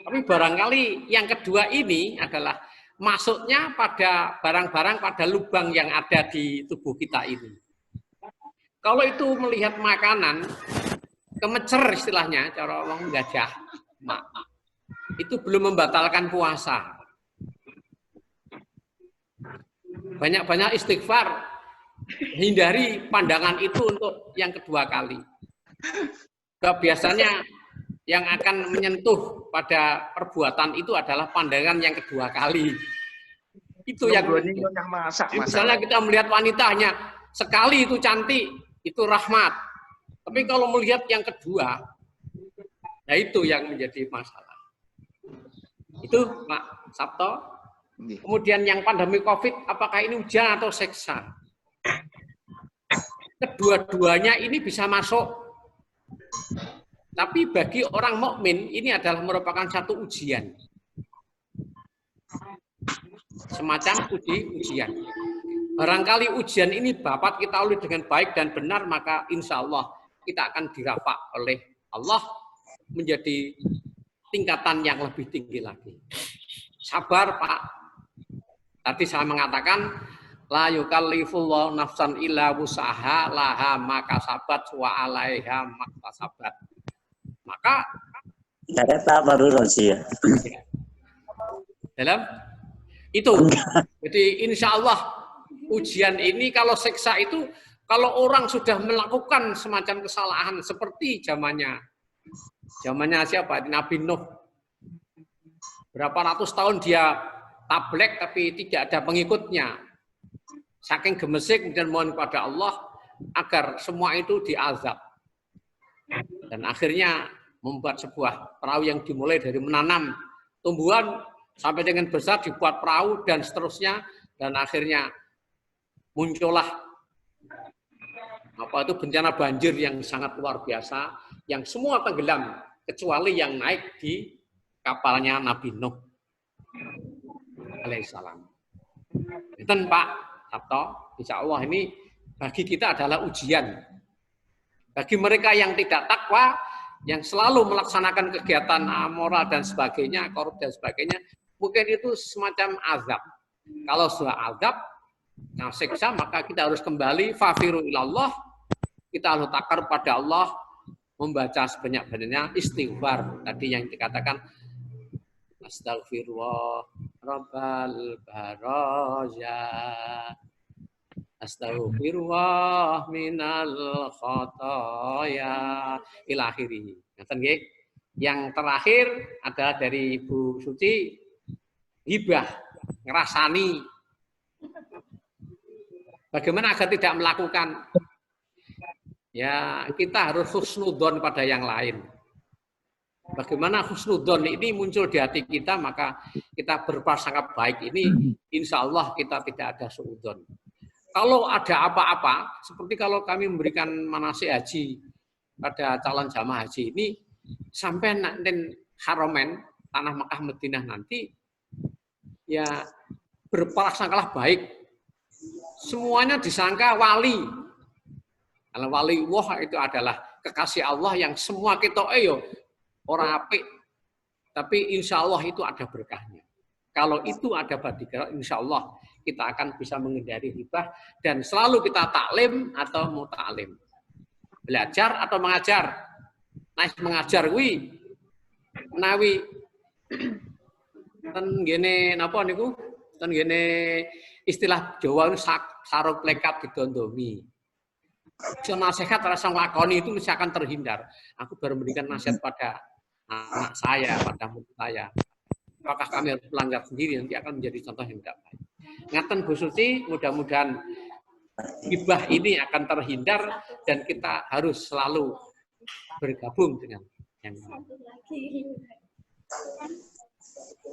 Tapi barangkali yang kedua ini adalah masuknya pada barang-barang pada lubang yang ada di tubuh kita ini. Kalau itu melihat makanan, kemecer istilahnya, cara orang gajah, itu belum membatalkan puasa. Banyak-banyak istighfar, hindari pandangan itu untuk yang kedua kali. Biasanya yang akan menyentuh pada perbuatan itu adalah pandangan yang kedua kali. Itu yang masak. Misalnya kita melihat wanitanya sekali itu cantik, itu rahmat. Tapi kalau melihat yang kedua, nah itu yang menjadi masalah. Itu Pak Sabto. Kemudian yang pandemi COVID, apakah ini ujian atau siksa? Kedua-duanya ini bisa masuk. Tapi bagi orang mukmin ini adalah merupakan satu ujian. Semacam ujian. Barangkali ujian ini dapat kita lalui dengan baik dan benar, maka insya Allah kita akan dirafa oleh Allah menjadi tingkatan yang lebih tinggi lagi. Sabar Pak. Tadi saya mengatakan la yukallifullahu nafsan illa wus'aha laha maka sabat wa alaiha maktasabat. Maka baru ya. Dalam itu. Jadi insya Allah ujian ini kalau siksa itu kalau orang sudah melakukan semacam kesalahan seperti zamannya siapa? Nabi Nuh. Berapa ratus tahun dia tablek tapi tidak ada pengikutnya. Saking gemesik dan mohon kepada Allah agar semua itu diazab. Dan akhirnya membuat sebuah perahu yang dimulai dari menanam tumbuhan sampai dengan besar dibuat perahu dan seterusnya, dan akhirnya muncullah itu bencana banjir yang sangat luar biasa yang semua tenggelam kecuali yang naik di kapalnya Nabi Nuh alaihissalam. Itu Pak Sabto, insya Allah ini bagi kita adalah ujian. Bagi mereka yang tidak takwa, yang selalu melaksanakan kegiatan amoral dan sebagainya, korup dan sebagainya, mungkin itu semacam azab. Kalau sudah azab, yang siksa, maka kita harus kembali fafiru ilallah, kita harus takar pada Allah, membaca sebanyak-banyaknya istighfar. Tadi yang dikatakan astagfirullah rabbal baraja, astagfirullah minal khotoya ila akhirih. Yang terakhir adalah dari Ibu Suci, hibah, ngerasani. Bagaimana agar tidak melakukan? Ya, kita harus husnudzon pada yang lain. bagaimana husnudzon ini muncul di hati kita, maka kita berprasangka baik ini, insya Allah kita tidak ada suudzon. Kalau ada apa-apa, seperti kalau kami memberikan manasik haji pada calon jamaah haji ini, sampai nanti Haromen, tanah Makkah Madinah nanti, ya berprasangkalah baik. Semuanya disangka wali. Kalau wali wah itu adalah kekasih Allah yang semua kita orang apik, tapi insya Allah itu ada berkahnya. Kalau itu ada badikah, insya Allah kita akan bisa menghindari ribah dan selalu kita taklim atau muta'alim. Belajar atau mengajar. Nah, mengajar kuwi menawi ten gene napa niku? Ten gene istilah Jawa sarung plekat didondomi. So, nasihat rasa nglakoni itu bisa akan terhindar. Aku baru memberikan nasihat pada anak saya, pada murid saya. Apakah kami harus melanggar sendiri, nanti akan menjadi contoh yang tidak baik. Ngaten Bu Suci, mudah-mudahan hibah ini akan terhindar dan kita harus selalu bergabung dengan yang lain.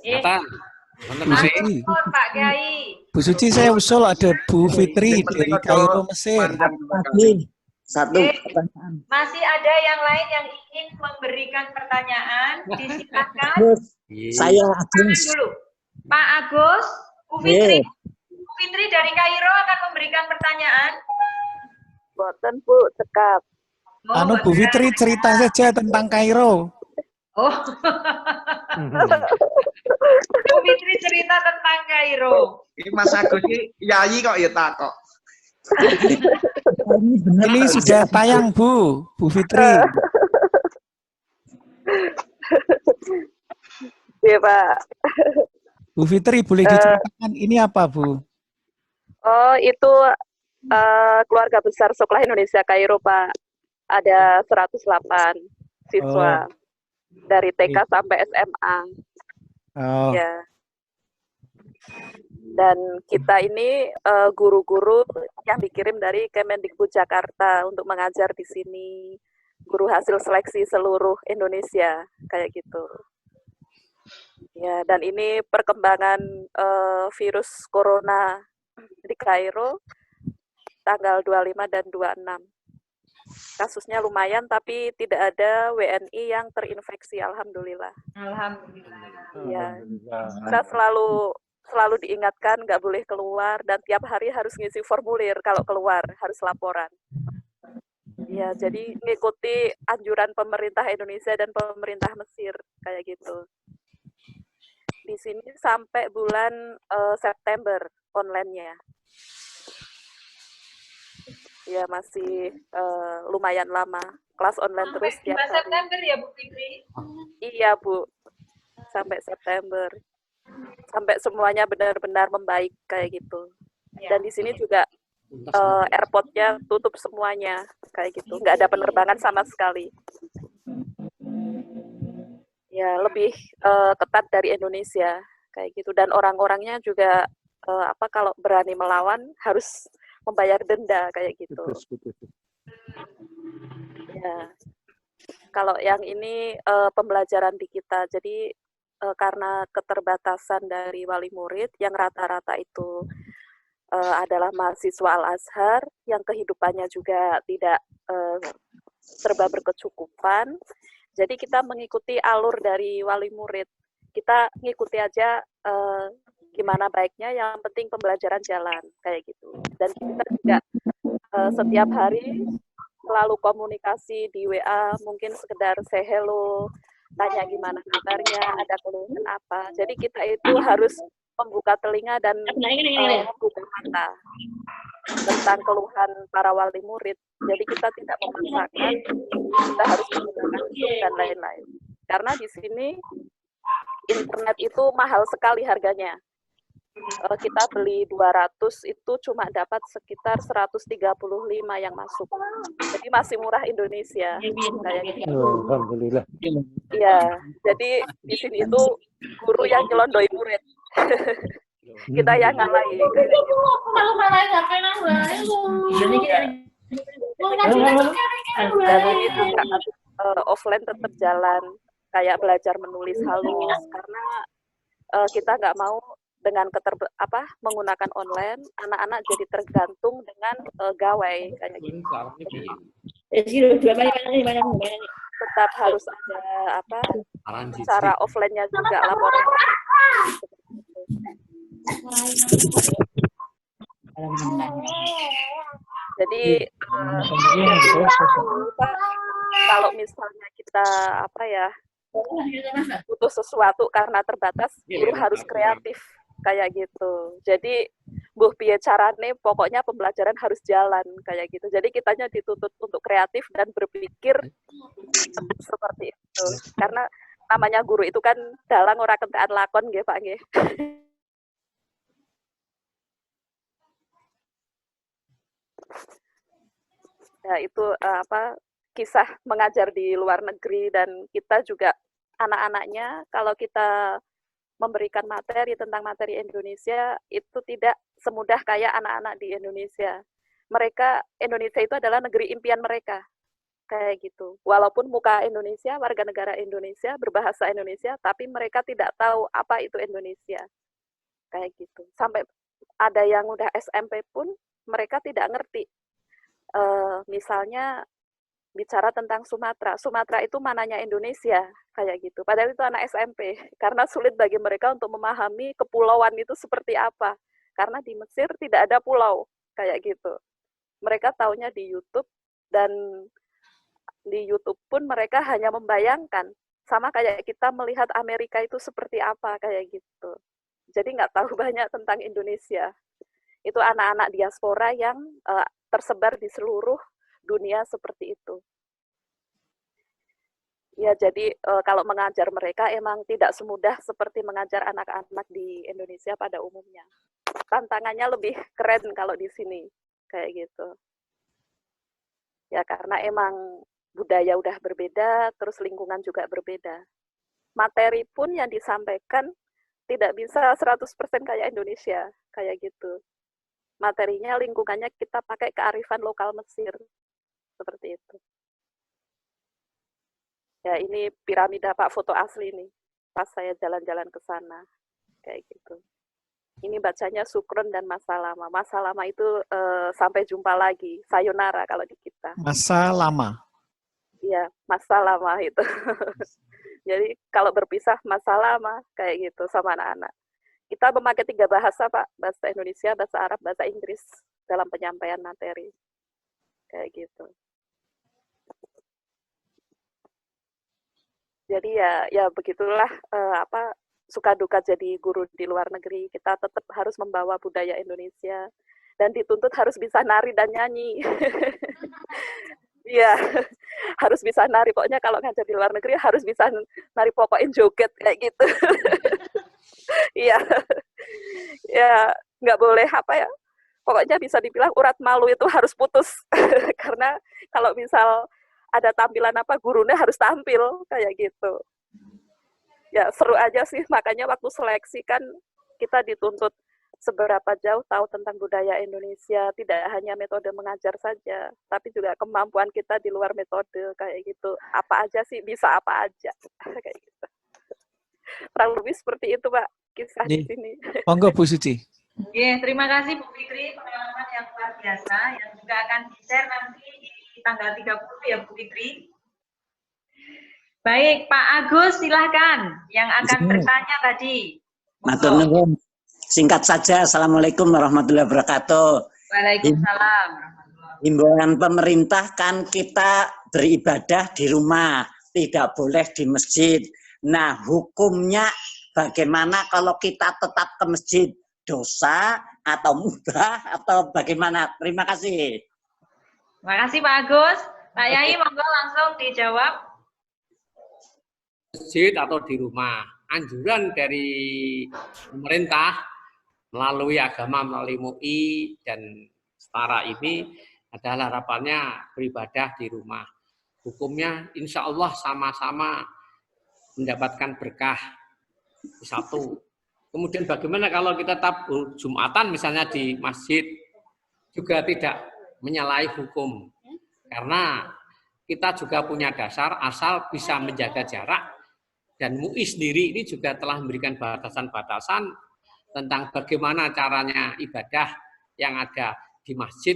Pak Kiai. Bu Suci, saya usul ada Bu Fitri dari Kairo, Mesir. Satu. Masih ada yang lain yang ingin memberikan pertanyaan? Disilakan. Saya Agus. Dulu. Pak Agus, Bu Fitri. Bu Fitri dari Kairo akan memberikan pertanyaan. Boten Bu, cekap. Bu Fitri cerita saja tentang Kairo. Oh. Bu Fitri cerita tentang Kairo. Ini Mas Agus ini yai kok ya takok. Ini sudah tayang Bu Fitri. Iya Pak. Bu Fitri boleh diceritakan ini apa Bu? Oh itu keluarga besar Sekolah Indonesia Kairo Pak. Ada 108 siswa dari TK sampai SMA. Oh. Ya. Dan kita ini guru-guru yang dikirim dari Kemendikbud Jakarta untuk mengajar di sini, guru hasil seleksi seluruh Indonesia kayak gitu. Ya, dan ini perkembangan virus corona di Kairo tanggal 25 dan 26. Kasusnya lumayan, tapi tidak ada WNI yang terinfeksi, alhamdulillah. Alhamdulillah. Ya, kita selalu diingatkan nggak boleh keluar dan tiap hari harus ngisi formulir kalau keluar, harus laporan. Ya, jadi ngikuti anjuran pemerintah Indonesia dan pemerintah Mesir kayak gitu. Di sini sampai bulan September online-nya. Ya masih lumayan lama, kelas online sampai terus tiap hari. September ya Bu Fitri? Iya Bu, sampai September. Sampai semuanya benar-benar membaik kayak gitu. Ya. Dan di sini juga airport-nya tutup semuanya kayak gitu, nggak ada penerbangan sama sekali. Ya lebih ketat dari Indonesia kayak gitu, dan orang-orangnya juga kalau berani melawan harus membayar denda kayak gitu. Ya, kalau yang ini pembelajaran di kita, jadi karena keterbatasan dari wali murid yang rata-rata itu adalah mahasiswa Al-Azhar yang kehidupannya juga tidak serba berkecukupan. Jadi kita mengikuti alur dari wali murid. Kita ngikuti aja gimana baiknya, yang penting pembelajaran jalan kayak gitu. Dan kita juga setiap hari selalu komunikasi di WA, mungkin sekedar say hello, tanya gimana kabarnya, ada keluhan apa. Jadi kita itu harus membuka telinga dan membuka mata tentang keluhan para wali murid. Jadi kita tidak memaksakan, kita harus menggunakan Zoom dan lain-lain. Karena di sini internet itu mahal sekali harganya. Kita beli 200 itu cuma dapat sekitar 135 yang masuk. Jadi masih murah Indonesia. Kayak gitu. Alhamdulillah. Iya, jadi di sini itu guru yang nyelondoi murid. Kita yang ngalahin. Dan ini juga offline tetap jalan. kayak belajar menulis halus, karena kita nggak mau dengan menggunakan online, anak-anak jadi tergantung dengan gawai kayak gitu. Tetap harus ada secara offline-nya juga laporan. Jadi kalau misalnya kita butuh sesuatu karena terbatas, guru harus kreatif kayak gitu. Jadi buh piye carane, pokoknya pembelajaran harus jalan kayak gitu. Jadi kitanya dituntut untuk kreatif dan berpikir seperti itu. Karena namanya guru itu kan dalang ora kentekan lakon nggih Pak nggih. Ya itu kisah mengajar di luar negeri, dan kita juga anak-anaknya kalau kita memberikan materi tentang materi Indonesia itu tidak semudah kayak anak-anak di Indonesia. Indonesia itu adalah negeri impian mereka. Kayak gitu. Walaupun muka Indonesia, warga negara Indonesia, berbahasa Indonesia, tapi mereka tidak tahu apa itu Indonesia. Kayak gitu. Sampai ada yang udah SMP pun mereka tidak ngerti. Misalnya bicara tentang Sumatera. Sumatera itu mananya Indonesia, kayak gitu. Padahal itu anak SMP, karena sulit bagi mereka untuk memahami kepulauan itu seperti apa. Karena di Mesir tidak ada pulau, kayak gitu. Mereka taunya di YouTube, dan di YouTube pun mereka hanya membayangkan. Sama kayak kita melihat Amerika itu seperti apa, kayak gitu. Jadi nggak tahu banyak tentang Indonesia. Itu anak-anak diaspora yang tersebar di seluruh dunia seperti itu. Ya, jadi kalau mengajar mereka emang tidak semudah seperti mengajar anak-anak di Indonesia pada umumnya. Tantangannya lebih keren kalau di sini, kayak gitu. Ya, karena emang budaya udah berbeda, terus lingkungan juga berbeda. Materi pun yang disampaikan tidak bisa 100% kayak Indonesia, kayak gitu. Materinya, lingkungannya kita pakai kearifan lokal Mesir. Seperti itu. Ya, ini piramida Pak, foto asli nih. Pas saya jalan-jalan ke sana. Kayak gitu. Ini bacanya Sukron dan Masa Lama. Masa Lama itu sampai jumpa lagi. Sayonara kalau di kita. Masa lama. Iya, masa lama itu. Jadi kalau berpisah masa lama, kayak gitu sama anak-anak. Kita memakai 3 bahasa, Pak. Bahasa Indonesia, bahasa Arab, bahasa Inggris dalam penyampaian materi. Kayak gitu. Jadi ya begitulah suka duka jadi guru di luar negeri. Kita tetap harus membawa budaya Indonesia dan dituntut harus bisa nari dan nyanyi. Iya, harus bisa nari. Pokoknya kalau ngajar di luar negeri harus bisa nari, pokoknya joget kayak gitu. Iya, ya nggak boleh pokoknya bisa dibilang urat malu itu harus putus. Karena kalau misal ada tampilan gurunya harus tampil kayak gitu. Ya seru aja sih, makanya waktu seleksi kan kita dituntut seberapa jauh tahu tentang budaya Indonesia, tidak hanya metode mengajar saja, tapi juga kemampuan kita di luar metode kayak gitu. Apa aja sih, bisa apa aja kayak gitu. Kurang lebih seperti itu, Pak, kisah di sini. Monggo Bu Suci. Terima kasih Bu Fikri, pengalaman yang luar biasa yang juga akan di-share nanti di tanggal 30 ya Bu Fikri. Baik, Pak Agus silahkan yang akan bertanya tadi. Matur nuwun. Singkat saja, Assalamualaikum warahmatullahi wabarakatuh. Waalaikumsalam. Himbauan pemerintah kan kita beribadah di rumah, tidak boleh di masjid. Nah, hukumnya bagaimana kalau kita tetap ke masjid? Dosa atau mubah atau bagaimana? Terima kasih. Terima kasih Pak Agus. Pak Yai, monggo langsung dijawab. Masjid atau di rumah. Anjuran dari pemerintah melalui agama, melalui MUI dan Setara ini adalah harapannya beribadah di rumah. Hukumnya insya Allah sama-sama mendapatkan berkah. Satu. Kemudian bagaimana kalau kita tetap Jumatan misalnya di masjid, juga tidak menyalahi hukum. Karena kita juga punya dasar asal bisa menjaga jarak, Dan MUI sendiri ini juga telah memberikan batasan-batasan tentang bagaimana caranya ibadah yang ada di masjid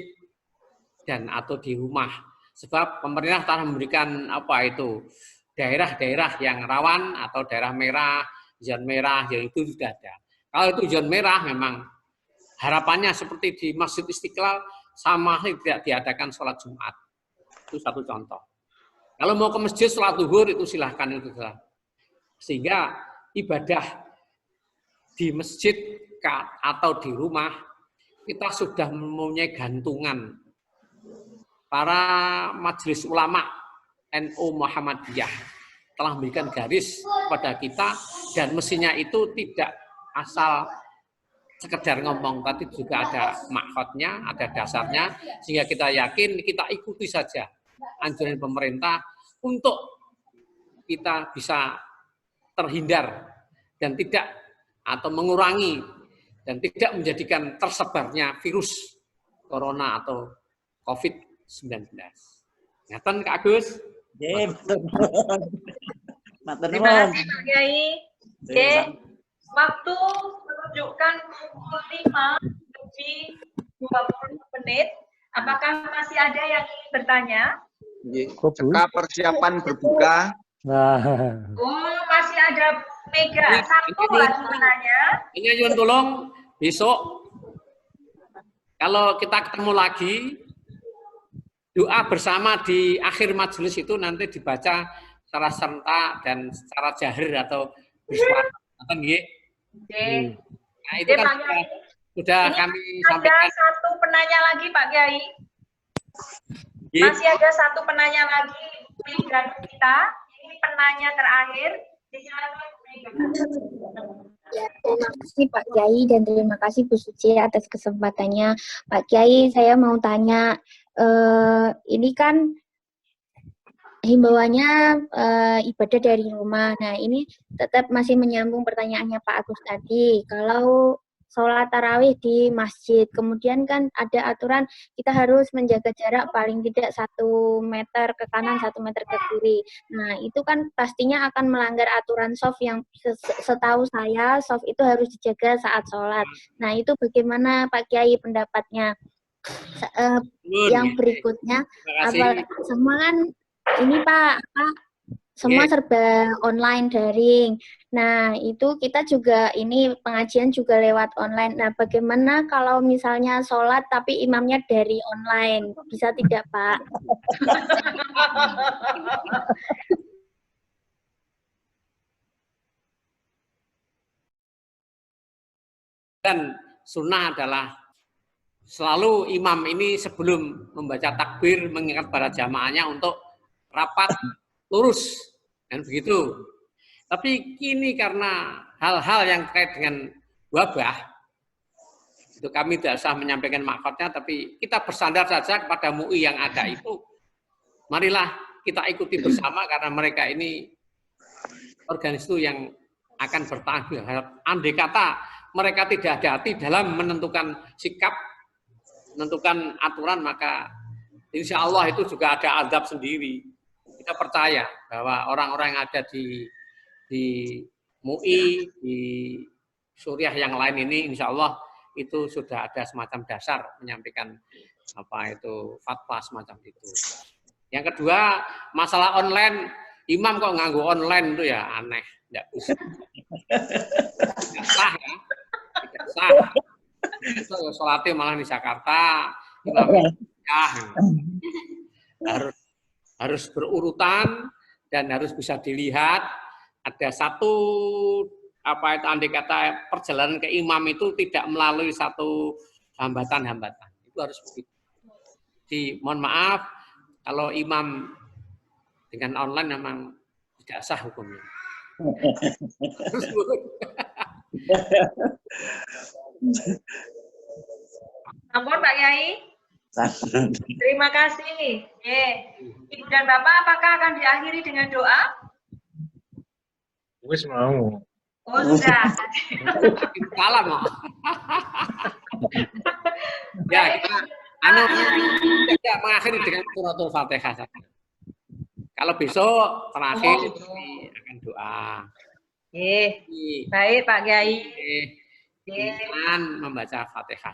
dan atau di rumah. Sebab pemerintah telah memberikan daerah-daerah yang rawan atau daerah merah, zona merah, yang itu sudah ada. Kalau itu zona merah memang harapannya seperti di Masjid Istiqlal sama tidak diadakan sholat Jumat. Itu satu contoh. Kalau mau ke masjid sholat zuhur itu silahkan itu. Sehingga ibadah di masjid atau di rumah kita sudah mempunyai gantungan para majelis ulama NU Muhammadiyah telah memberikan garis kepada kita dan mestinya itu tidak asal sekedar ngomong, tapi juga ada maksudnya, ada dasarnya, sehingga kita yakin kita ikuti saja anjuran pemerintah untuk kita bisa terhindar dan tidak atau mengurangi dan tidak menjadikan tersebarnya virus corona atau COVID-19. Ngaten Kak Agus? Terima kasih Pak Kiai. Waktu menunjukkan pukul 5 lebih 20 menit. Apakah masih ada yang ingin bertanya? Jika persiapan berbuka. Oh, masih ada Mega. Satu lagi menanya. Ini Yun tolong besok kalau kita ketemu lagi doa bersama di akhir majelis itu nanti dibaca secara serentak dan secara jahir atau bersuara. Nah, itu kan sudah kami sampaikan. Ada satu penanya lagi Pak Kiai. Masih ada satu penanya lagi Mega kita. Ini penanya terakhir. Silakan Mega. Ya, terima kasih Pak Kiai dan terima kasih Bu Suci atas kesempatannya. Pak Kiai, saya mau tanya, ini kan himbauannya ibadah dari rumah. Nah, ini tetap masih menyambung pertanyaannya Pak Agus tadi. Kalau sholat tarawih di masjid, kemudian kan ada aturan kita harus menjaga jarak paling tidak 1 meter ke kanan, 1 meter ke kiri. Nah, itu kan pastinya akan melanggar aturan shaf yang setahu saya shaf itu harus dijaga saat sholat. Nah, itu bagaimana Pak Kiai pendapatnya? Yang berikutnya, semua kan ini Pak, semua serba online daring. Nah, itu kita juga ini pengajian juga lewat online. Nah, bagaimana kalau misalnya sholat tapi imamnya dari online? Bisa tidak, Pak? Dan sunnah adalah selalu imam ini sebelum membaca takbir mengingat para jamaahnya untuk rapat lurus dan begitu. Tapi kini karena hal-hal yang terkait dengan wabah, itu kami tidak usah menyampaikan maksudnya, tapi kita bersandar saja kepada MUI yang ada itu. Marilah kita ikuti bersama karena mereka ini organisasi yang akan bertanggung jawab. Andai kata mereka tidak hati-hati dalam menentukan sikap, menentukan aturan, maka insya Allah itu juga ada azab sendiri. Kita percaya bahwa orang-orang yang ada di MUI, di Suriah yang lain ini, insya Allah itu sudah ada semacam dasar menyampaikan fatwa semacam itu. Yang kedua, masalah online, imam kok nganggu online itu ya aneh, tidak bisa. Tidak sah ya, tidak sah. Itu sholatnya malah di Jakarta, harus berurutan dan harus bisa dilihat. Ada satu andai kata perjalanan ke imam itu tidak melalui satu hambatan-hambatan. Itu harus begitu. Mohon maaf kalau imam dengan online memang tidak sah hukumnya. Ampun Pak Kiai. Terima kasih. Ibu dan Bapak, apakah akan diakhiri dengan doa? Wis mau. Oh, sudah. Salah, Mak. Ya, kita mengakhiri dengan suratul Fatihah. Kalau besok terakhir ini akan doa. Baik Pak Kiai. Dengan membaca Fatihah.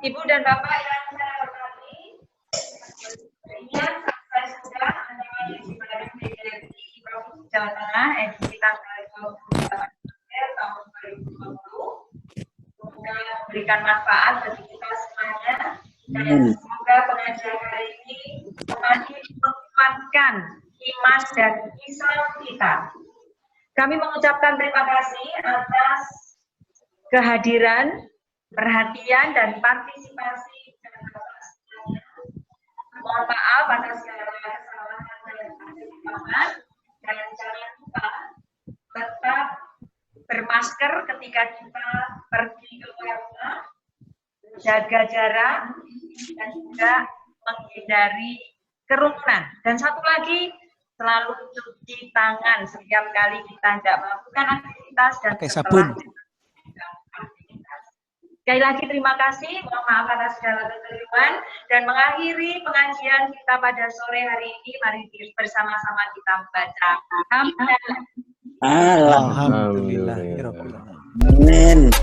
Ibu dan Bapak yang saya hormati, saya sudah menemani Badan PGRI Provinsi Jawa Tengah edisi tanggal 28 April tahun 2020. Semoga memberikan manfaat bagi kita semuanya dan semoga pengajian hari ini semakin menguatkan iman dan Islam kita. Kami mengucapkan terima kasih atas kehadiran, perhatian, dan partisipasi. Mohon maaf atas segala kesalahan dan kesalahpahaman, dan jangan lupa tetap bermasker ketika kita pergi keluar rumah, jaga jarak, dan juga menghindari kerumunan. Dan satu lagi, selalu cuci tangan setiap kali kita tidak melakukan aktivitas dan pakai sabun. Sekali lagi terima kasih, mohon maaf atas segala kekeliruan, dan mengakhiri pengajian kita pada sore hari ini, mari bersama-sama kita membaca Alhamdulillah. Alhamdulillah. Amin.